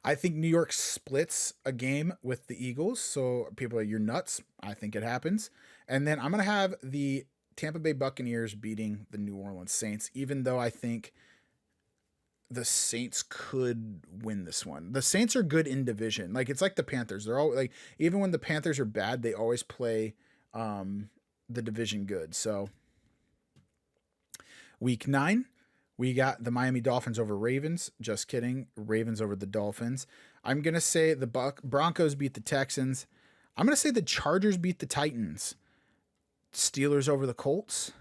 I think New York splits a game with the Eagles. So people are, you're nuts. I think it happens. And then I'm going to have the Tampa Bay Buccaneers beating the New Orleans Saints, even though I think the Saints could win this one. The Saints are good in division. Like, it's like the Panthers. They're all like, even when the Panthers are bad, they always play the division good. So week 9, we got the Miami Dolphins over Ravens. Just kidding. Ravens over the Dolphins. I'm going to say the Broncos beat the Texans. I'm going to say the Chargers beat the Titans. Steelers over the Colts.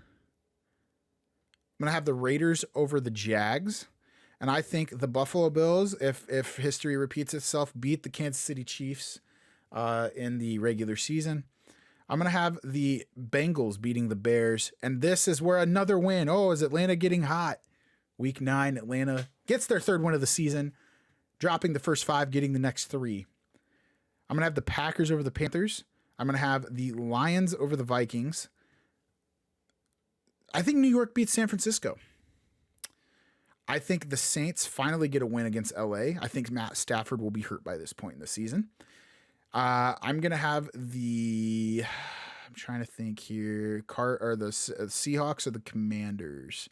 I'm going to have the Raiders over the Jags. And I think the Buffalo Bills, if history repeats itself, beat the Kansas City Chiefs in the regular season. I'm going to have the Bengals beating the Bears. And this is where another win. Oh, is Atlanta getting hot? Week 9, Atlanta gets their 3rd win of the season, dropping the first 5, getting the next 3. I'm going to have the Packers over the Panthers. I'm going to have the Lions over the Vikings. I think New York beats San Francisco. I think the Saints finally get a win against LA. I think Matt Stafford will be hurt by this point in the season. I'm going to have I'm trying to think here, the Seahawks or the Commanders.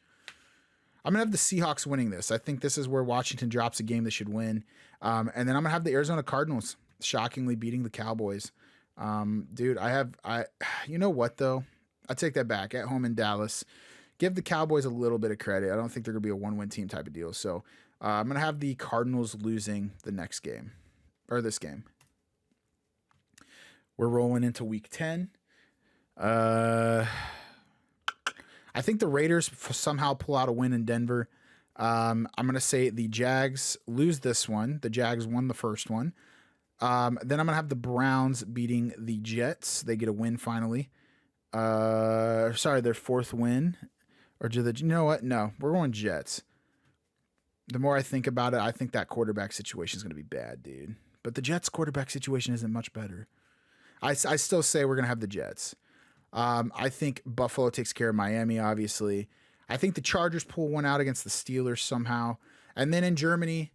I'm going to have the Seahawks winning this. I think this is where Washington drops a game they should win. And then I'm going to have the Arizona Cardinals shockingly beating the Cowboys. Dude, you know what though? I take that back. At home in Dallas, give the Cowboys a little bit of credit. I don't think they're going to be a 1-win team type of deal. So I'm going to have the Cardinals losing the next game, or this game. We're rolling into week 10. I think the Raiders somehow pull out a win in Denver. I'm going to say the Jags lose this one. The Jags won the first one. Then I'm going to have the Browns beating the Jets. They get a win finally. Their 4th win. Or you know what? No, we're going Jets. The more I think about it, I think that quarterback situation is going to be bad, dude. But the Jets' quarterback situation isn't much better. I still say we're going to have the Jets. I think Buffalo takes care of Miami, obviously. I think the Chargers pull one out against the Steelers somehow. And then in Germany,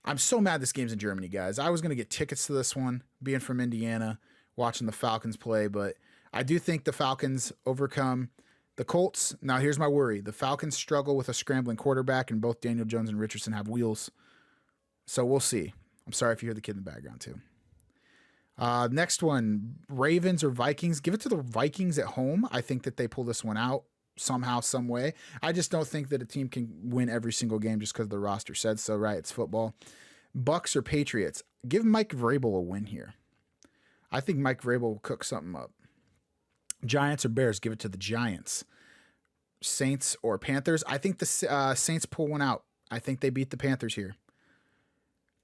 I'm so mad this game's in Germany, guys. I was going to get tickets to this one, being from Indiana, watching the Falcons play. But I do think the Falcons overcome the Colts. Now, here's my worry. The Falcons struggle with a scrambling quarterback, and both Daniel Jones and Richardson have wheels. So we'll see. I'm sorry if you hear the kid in the background, too. Next one, Ravens or Vikings. Give it to the Vikings at home. I think that they pull this one out somehow, some way. I just don't think that a team can win every single game just because the roster said so, right? It's football. Bucks or Patriots. Give Mike Vrabel a win here. I think Mike Vrabel will cook something up. Giants or Bears. Give it to the Giants. Saints or Panthers. I think the Saints pull one out. I think they beat the Panthers here.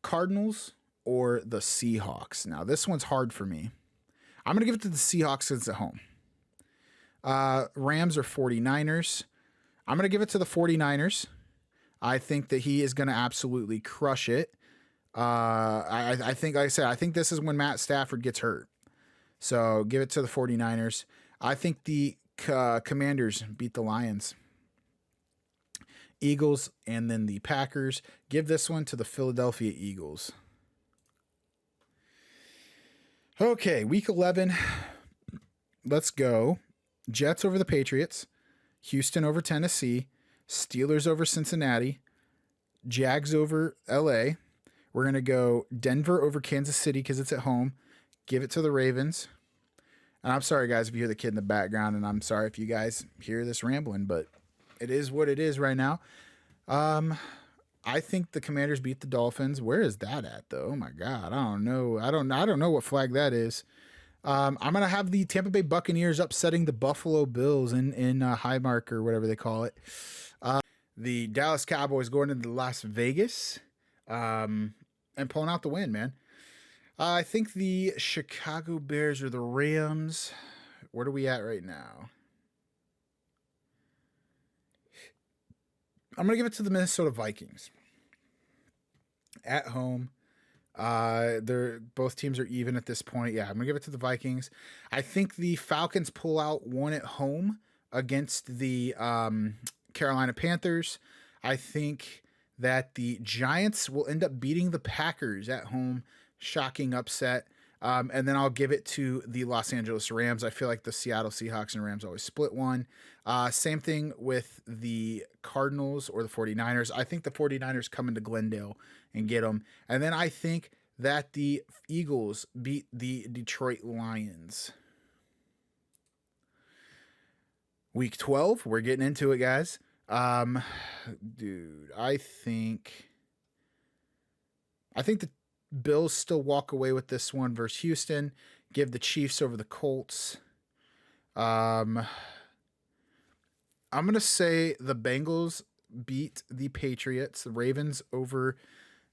Cardinals or the Seahawks. Now, this one's hard for me. I'm going to give it to the Seahawks since it's at home. Rams or 49ers. I'm going to give it to the 49ers. I think that he is going to absolutely crush it. I think, like I said, I think this is when Matt Stafford gets hurt. So give it to the 49ers. I think the Commanders beat the Lions. Eagles and then the Packers. Give this one to the Philadelphia Eagles. Okay, week 11. Let's go. Jets over the Patriots. Houston over Tennessee. Steelers over Cincinnati. Jags over LA. We're going to go Denver over Kansas City because it's at home. Give it to the Ravens. And I'm sorry, guys, if you hear the kid in the background, and I'm sorry if you guys hear this rambling, but it is what it is right now. I think the Commanders beat the Dolphins. Where is that at, though? Oh my God, I don't know. I don't know what flag that is. I'm gonna have the Tampa Bay Buccaneers upsetting the Buffalo Bills in Highmark or whatever they call it. The Dallas Cowboys going into Las Vegas and pulling out the win, man. I think the Chicago Bears or the Rams. What are we at right now? I'm going to give it to the Minnesota Vikings. At home. Both teams are even at this point. Yeah, I'm going to give it to the Vikings. I think the Falcons pull out one at home against the Carolina Panthers. I think that the Giants will end up beating the Packers at home. Shocking upset. And then I'll give it to the Los Angeles Rams. I feel like the Seattle Seahawks and Rams always split one. Same thing with the Cardinals or the 49ers. I think the 49ers come into Glendale and get them. And then I think that the Eagles beat the Detroit Lions. Week 12, we're getting into it, guys. Dude, I think the Bills still walk away with this one versus Houston. Give the Chiefs over the Colts. I'm going to say the Bengals beat the Patriots, the Ravens over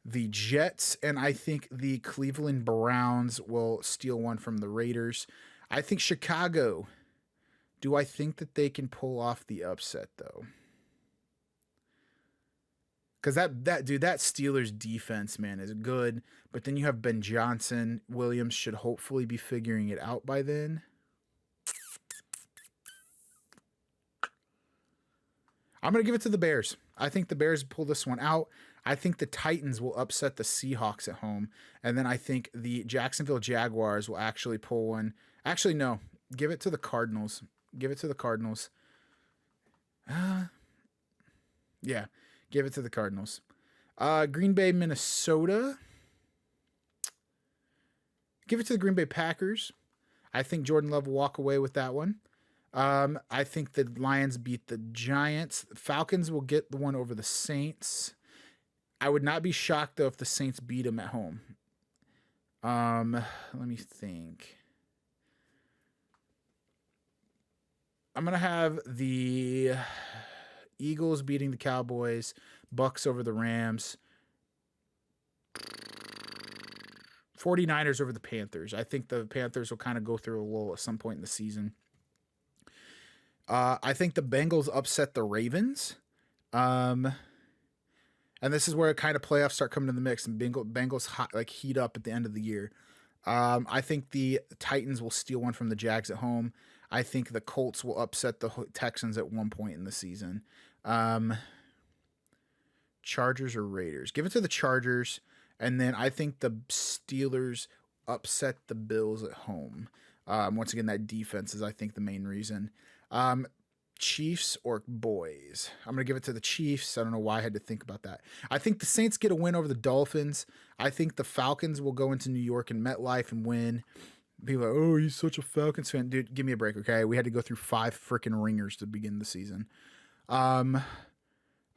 the Jets, and I think the Cleveland Browns will steal one from the Raiders. I think Chicago. Do I think that they can pull off the upset, though? Because that Steelers defense, man, is good. But then you have Ben Johnson. Williams should hopefully be figuring it out by then. I'm going to give it to the Bears. I think the Bears pull this one out. I think the Titans will upset the Seahawks at home. And then I think the Jacksonville Jaguars will actually pull one. Actually, no. Give it to the Cardinals. Give it to the Cardinals. Yeah. Give it to the Cardinals. Green Bay, Minnesota. Give it to the Green Bay Packers. I think Jordan Love will walk away with that one. I think the Lions beat the Giants. Falcons will get the one over the Saints. I would not be shocked, though, if the Saints beat them at home. Let me think. I'm going to have the Eagles beating the Cowboys, Bucks over the Rams, 49ers over the Panthers. I think the Panthers will kind of go through a lull at some point in the season. I think the Bengals upset the Ravens. And this is where kind of playoffs start coming to the mix, and Bengals heat up at the end of the year. I think the Titans will steal one from the Jags at home. I think the Colts will upset the Texans at one point in the season. Chargers or Raiders? Give it to the Chargers. And then I think the Steelers upset the Bills at home. Once again, that defense is, I think, the main reason. Chiefs or boys? I'm going to give it to the Chiefs. I don't know why I had to think about that. I think the Saints get a win over the Dolphins. I think the Falcons will go into New York and MetLife and win. People are like, oh, he's such a Falcons fan. Dude, give me a break, okay? We had to go through 5 freaking ringers to begin the season. I'm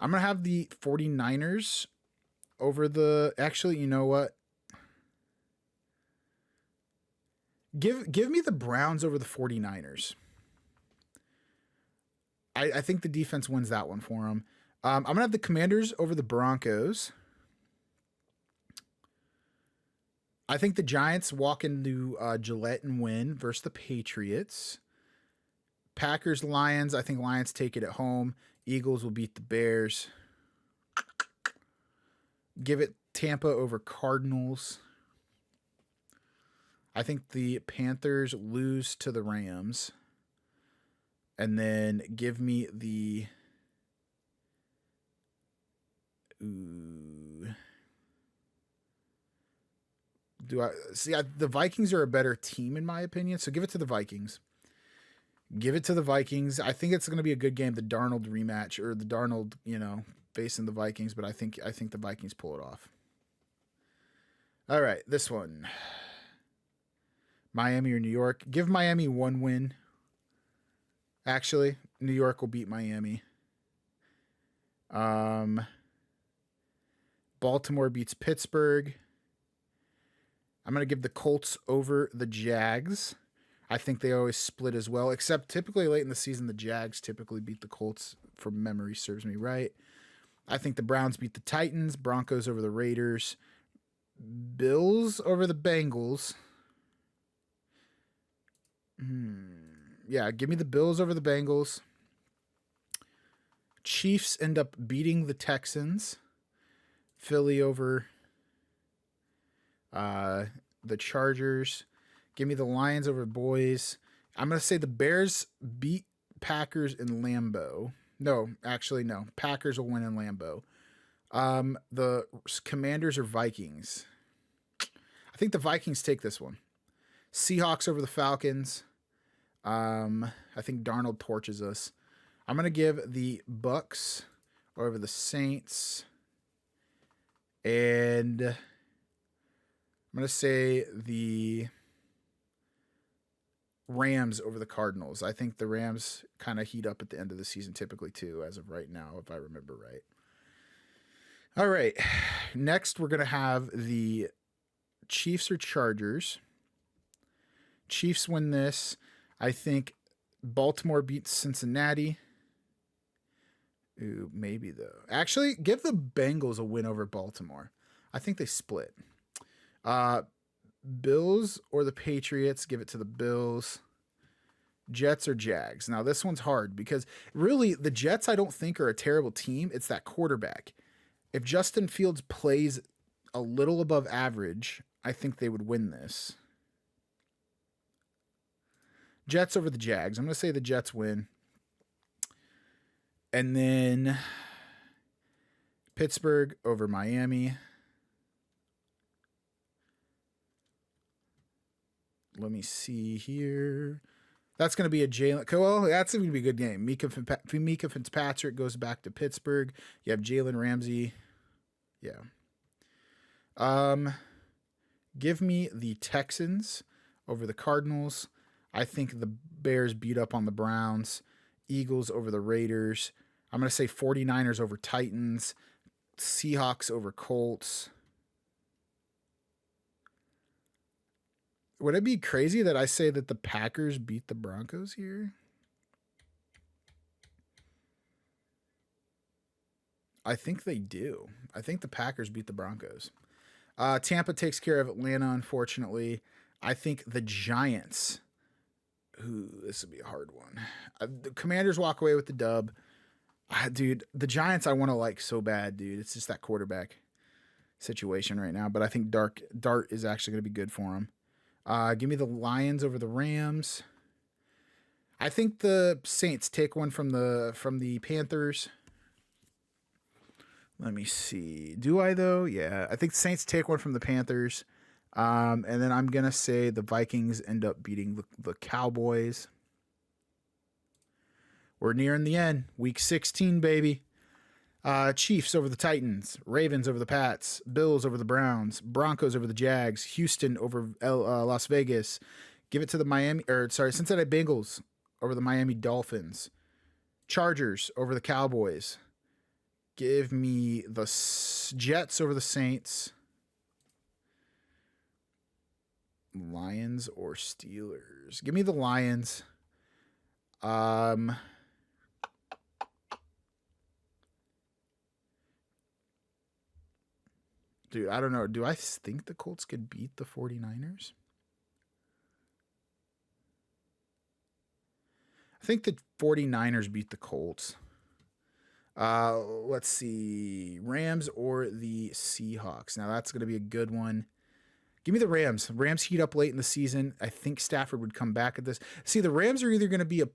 going to have the 49ers over the... Actually, you know what? Give me the Browns over the 49ers. I think the defense wins that one for them. I'm going to have the Commanders over the Broncos. I think the Giants walk into Gillette and win versus the Patriots. Packers, Lions. I think Lions take it at home. Eagles will beat the Bears. Give it Tampa over Cardinals. I think the Panthers lose to the Rams. And then give me the... The Vikings are a better team in my opinion, so give it to the Vikings. Give it to the Vikings. I think it's going to be a good game, the Darnold rematch, or the Darnold, facing the Vikings, but I think the Vikings pull it off. All right, this one. Miami or New York? Give Miami one win. Actually, New York will beat Miami. Baltimore beats Pittsburgh. I'm going to give the Colts over the Jags. I think they always split as well, except typically late in the season, the Jags typically beat the Colts, from memory serves me right. I think the Browns beat the Titans, Broncos over the Raiders, Bills over the Bengals. Yeah, give me the Bills over the Bengals. Chiefs end up beating the Texans. Philly over the Chargers. Give me the Lions over boys. I'm going to say the Bears beat Packers in Lambeau. No, actually, no. Packers will win in Lambeau. The Commanders or Vikings. I think the Vikings take this one. Seahawks over the Falcons. I think Darnold torches us. I'm gonna give the Bucks over the Saints, and I'm gonna say the Rams over the Cardinals. I think the Rams kind of heat up at the end of the season typically too, as of right now, if I remember right. All right. Next, we're going to have the Chiefs or Chargers. Chiefs win this. I think Baltimore beats Cincinnati. Ooh, maybe though. Actually, give the Bengals a win over Baltimore. I think they split. Bills or the Patriots, give it to the Bills. Jets or Jags. Now, this one's hard because really the Jets I don't think are a terrible team. It's that quarterback. If Justin Fields plays a little above average, I think they would win this. Jets over the Jags. I'm going to say the Jets win. And then Pittsburgh over Miami. Let me see here. That's going to be a Jalen. Well, that's going to be a good game. Mika Fitzpatrick goes back to Pittsburgh. You have Jalen Ramsey. Yeah. Give me the Texans over the Cardinals. I think the Bears beat up on the Browns. Eagles over the Raiders. I'm going to say 49ers over Titans. Seahawks over Colts. Would it be crazy that I say that the Packers beat the Broncos here? I think they do. I think the Packers beat the Broncos. Tampa takes care of Atlanta, unfortunately. I think the Giants. Ooh, this would be a hard one. The Commanders walk away with the dub. Dude, the Giants I want to like so bad, dude. It's just that quarterback situation right now. But I think Dart is actually going to be good for him. Give me the Lions over the Rams. I think the Saints take one from the Panthers. Let me see. Do I though? Yeah, I think the Saints take one from the Panthers. And then I'm gonna say the Vikings end up beating the Cowboys. We're nearing the end. Week 16, baby. Chiefs over the Titans, Ravens over the Pats, Bills over the Browns, Broncos over the Jags, Houston over Las Vegas. Give it to the Cincinnati Bengals over the Miami Dolphins. Chargers over the Cowboys. Give me the Jets over the Saints. Lions or Steelers. Give me the Lions. Dude, I don't know. Do I think the Colts could beat the 49ers? I think the 49ers beat the Colts. Let's see. Rams or the Seahawks. Now, that's going to be a good one. Give me the Rams. Rams heat up late in the season. I think Stafford would come back at this. See, the Rams are either going to be a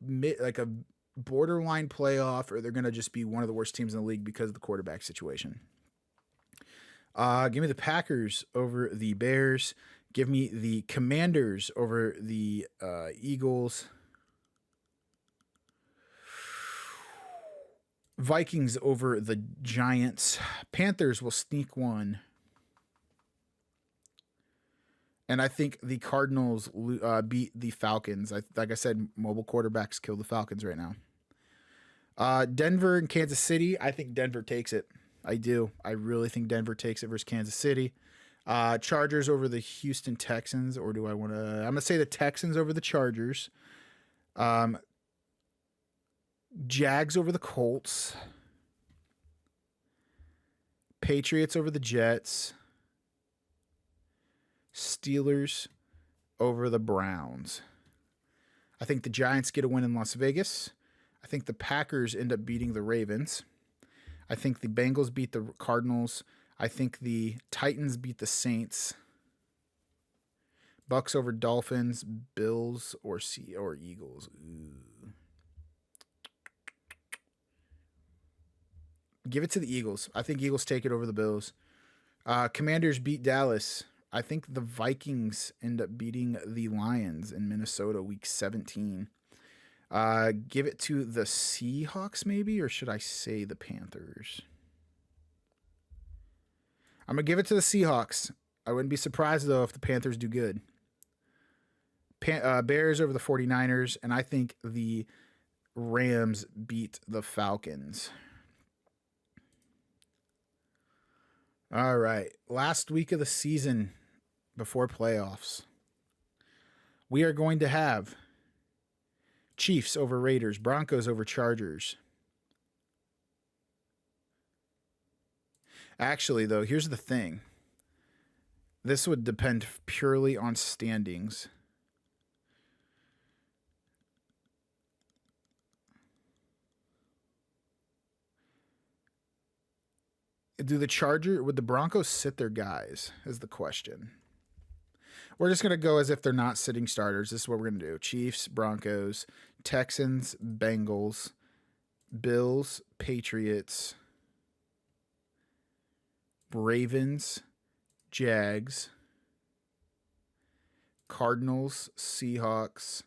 borderline playoff or they're going to just be one of the worst teams in the league because of the quarterback situation. Give me the Packers over the Bears. Give me the Commanders over the Eagles. Vikings over the Giants. Panthers will sneak one. And I think the Cardinals beat the Falcons. Like I said, mobile quarterbacks kill the Falcons right now. Denver and Kansas City. I think Denver takes it. I do. I really think Denver takes it versus Kansas City. Chargers over the Houston Texans, or do I want to? I'm going to say the Texans over the Chargers. Jags over the Colts. Patriots over the Jets. Steelers over the Browns. I think the Giants get a win in Las Vegas. I think the Packers end up beating the Ravens. I think the Bengals beat the Cardinals. I think the Titans beat the Saints. Bucks over Dolphins. Bills or Eagles. Ooh. Give it to the Eagles. I think Eagles take it over the Bills. Commanders beat Dallas. I think the Vikings end up beating the Lions in Minnesota week 17. Give it to the Seahawks, maybe, or should I say the Panthers? I'm going to give it to the Seahawks. I wouldn't be surprised, though, if the Panthers do good. Bears over the 49ers, and I think the Rams beat the Falcons. All right. Last week of the season before playoffs. We are going to have Chiefs over Raiders, Broncos over Chargers. Actually, though, here's the thing. This would depend purely on standings. Would the Broncos sit their guys is the question. We're just going to go as if they're not sitting starters. This is what we're going to do. Chiefs, Broncos, Texans, Bengals, Bills, Patriots, Ravens, Jags, Cardinals, Seahawks,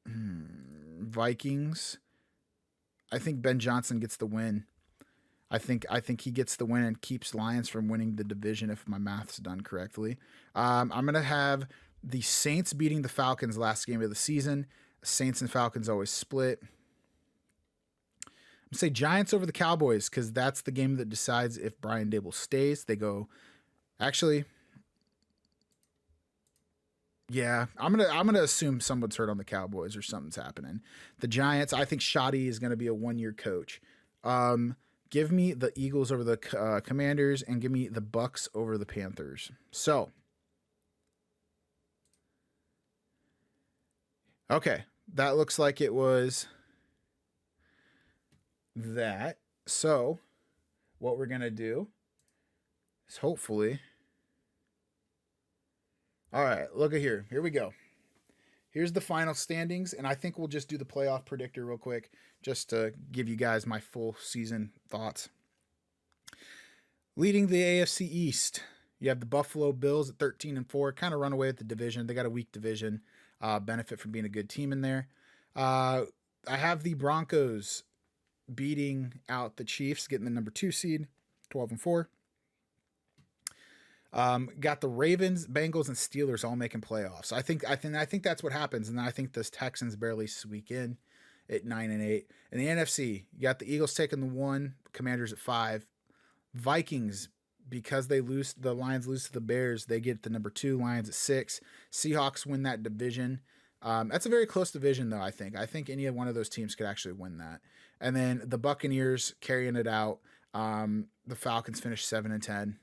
Vikings. I think Ben Johnson gets the win. I think he gets the win and keeps Lions from winning the division if my math's done correctly. I'm going to have the Saints beating the Falcons last game of the season. Saints and Falcons always split. I'm going to say Giants over the Cowboys because that's the game that decides if Brian Dable stays. They go, actually, yeah, I'm gonna assume someone's hurt on the Cowboys or something's happening. The Giants, I think Shoddy is going to be a 1-year coach. Give me the Eagles over the Commanders and give me the Bucks over the Panthers. So, okay, that looks like it was that. So, what we're going to do is hopefully... All right, look at here. Here we go. Here's the final standings, and I think we'll just do the playoff predictor real quick just to give you guys my full season thoughts. Leading the AFC East, you have the Buffalo Bills at 13-4, kind of run away with the division. They got a weak division, benefit from being a good team in there. I have the Broncos beating out the Chiefs, getting the number 2 seed, 12-4. Got the Ravens, Bengals, and Steelers all making playoffs. I think that's what happens, and I think the Texans barely squeak in at 9-8. In the NFC, you got the Eagles taking the 1, Commanders at 5, Vikings because the Lions lose to the Bears, they get the number 2, Lions at 6. Seahawks win that division. That's a very close division, though. I think any one of those teams could actually win that. And then the Buccaneers carrying it out. The Falcons finish 7-10.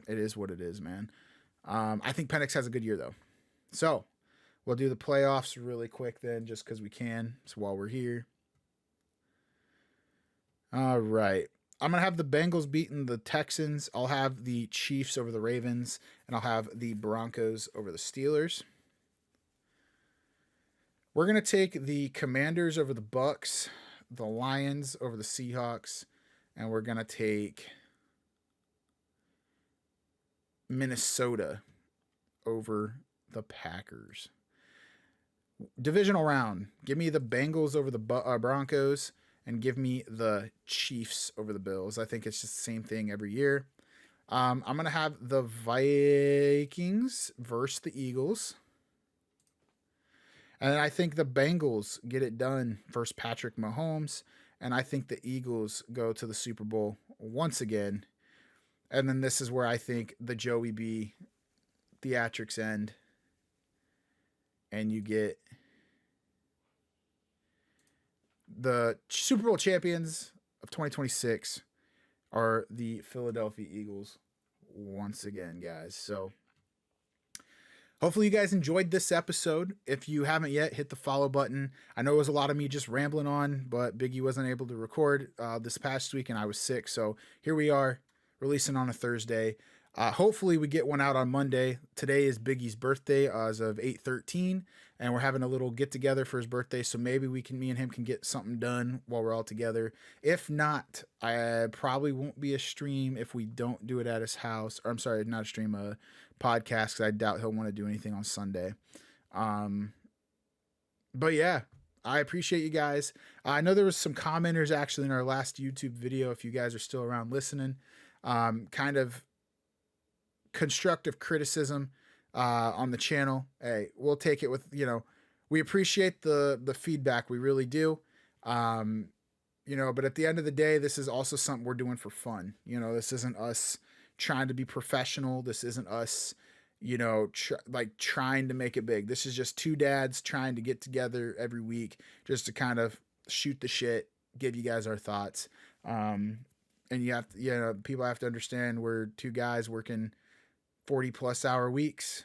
It is what it is, man. I think Penix has a good year, though. So, we'll do the playoffs really quick then, just because we can. So, while we're here. All right. I'm going to have the Bengals beating the Texans. I'll have the Chiefs over the Ravens. And I'll have the Broncos over the Steelers. We're going to take the Commanders over the Bucks. The Lions over the Seahawks. And we're going to take Minnesota over the Packers. Divisional round. Give me the Bengals over the Broncos and give me the Chiefs over the Bills. I think it's just the same thing every year. I'm going to have the Vikings versus the Eagles. And I think the Bengals get it done versus Patrick Mahomes. And I think the Eagles go to the Super Bowl once again. And then this is where I think the Joey B theatrics end. And you get the Super Bowl champions of 2026 are the Philadelphia Eagles once again, guys. So hopefully you guys enjoyed this episode. If you haven't yet, hit the follow button. I know it was a lot of me just rambling on, but Biggie wasn't able to record this past week and I was sick. So here we are, releasing on a Thursday. Hopefully we get one out on Monday. Today is Biggie's birthday as of 8/13, and we're having a little get together for his birthday. So maybe me and him can get something done while we're all together. If not, I probably won't be a stream if we don't do it at his house. Or I'm sorry, not a stream, a podcast, because I doubt he'll want to do anything on Sunday. But yeah, I appreciate you guys. I know there was some commenters actually in our last YouTube video. If you guys are still around listening, kind of constructive criticism on the channel. Hey, we'll take it with, we appreciate the feedback. We really do. But at the end of the day, this is also something we're doing for fun. This isn't us trying to be professional. This isn't us, trying to make it big. This is just two dads trying to get together every week just to kind of shoot the shit, give you guys our thoughts. And people have to understand we're two guys working 40+ hour weeks.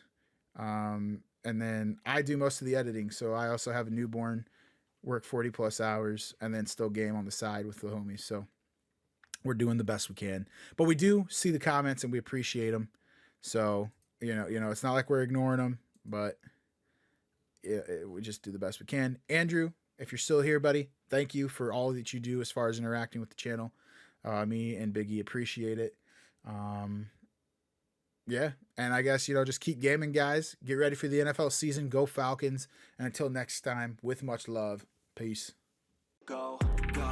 And then I do most of the editing. So I also have a newborn, work 40+ hours, and then still game on the side with the homies. So we're doing the best we can, but we do see the comments and we appreciate them. So, it's not like we're ignoring them, but we just do the best we can. Andrew, if you're still here, buddy, thank you for all that you do as far as interacting with the channel. Me and Biggie appreciate it. Yeah. And I guess, just keep gaming, guys. Get ready for the NFL season. Go Falcons. And until next time, with much love, peace. Go, go.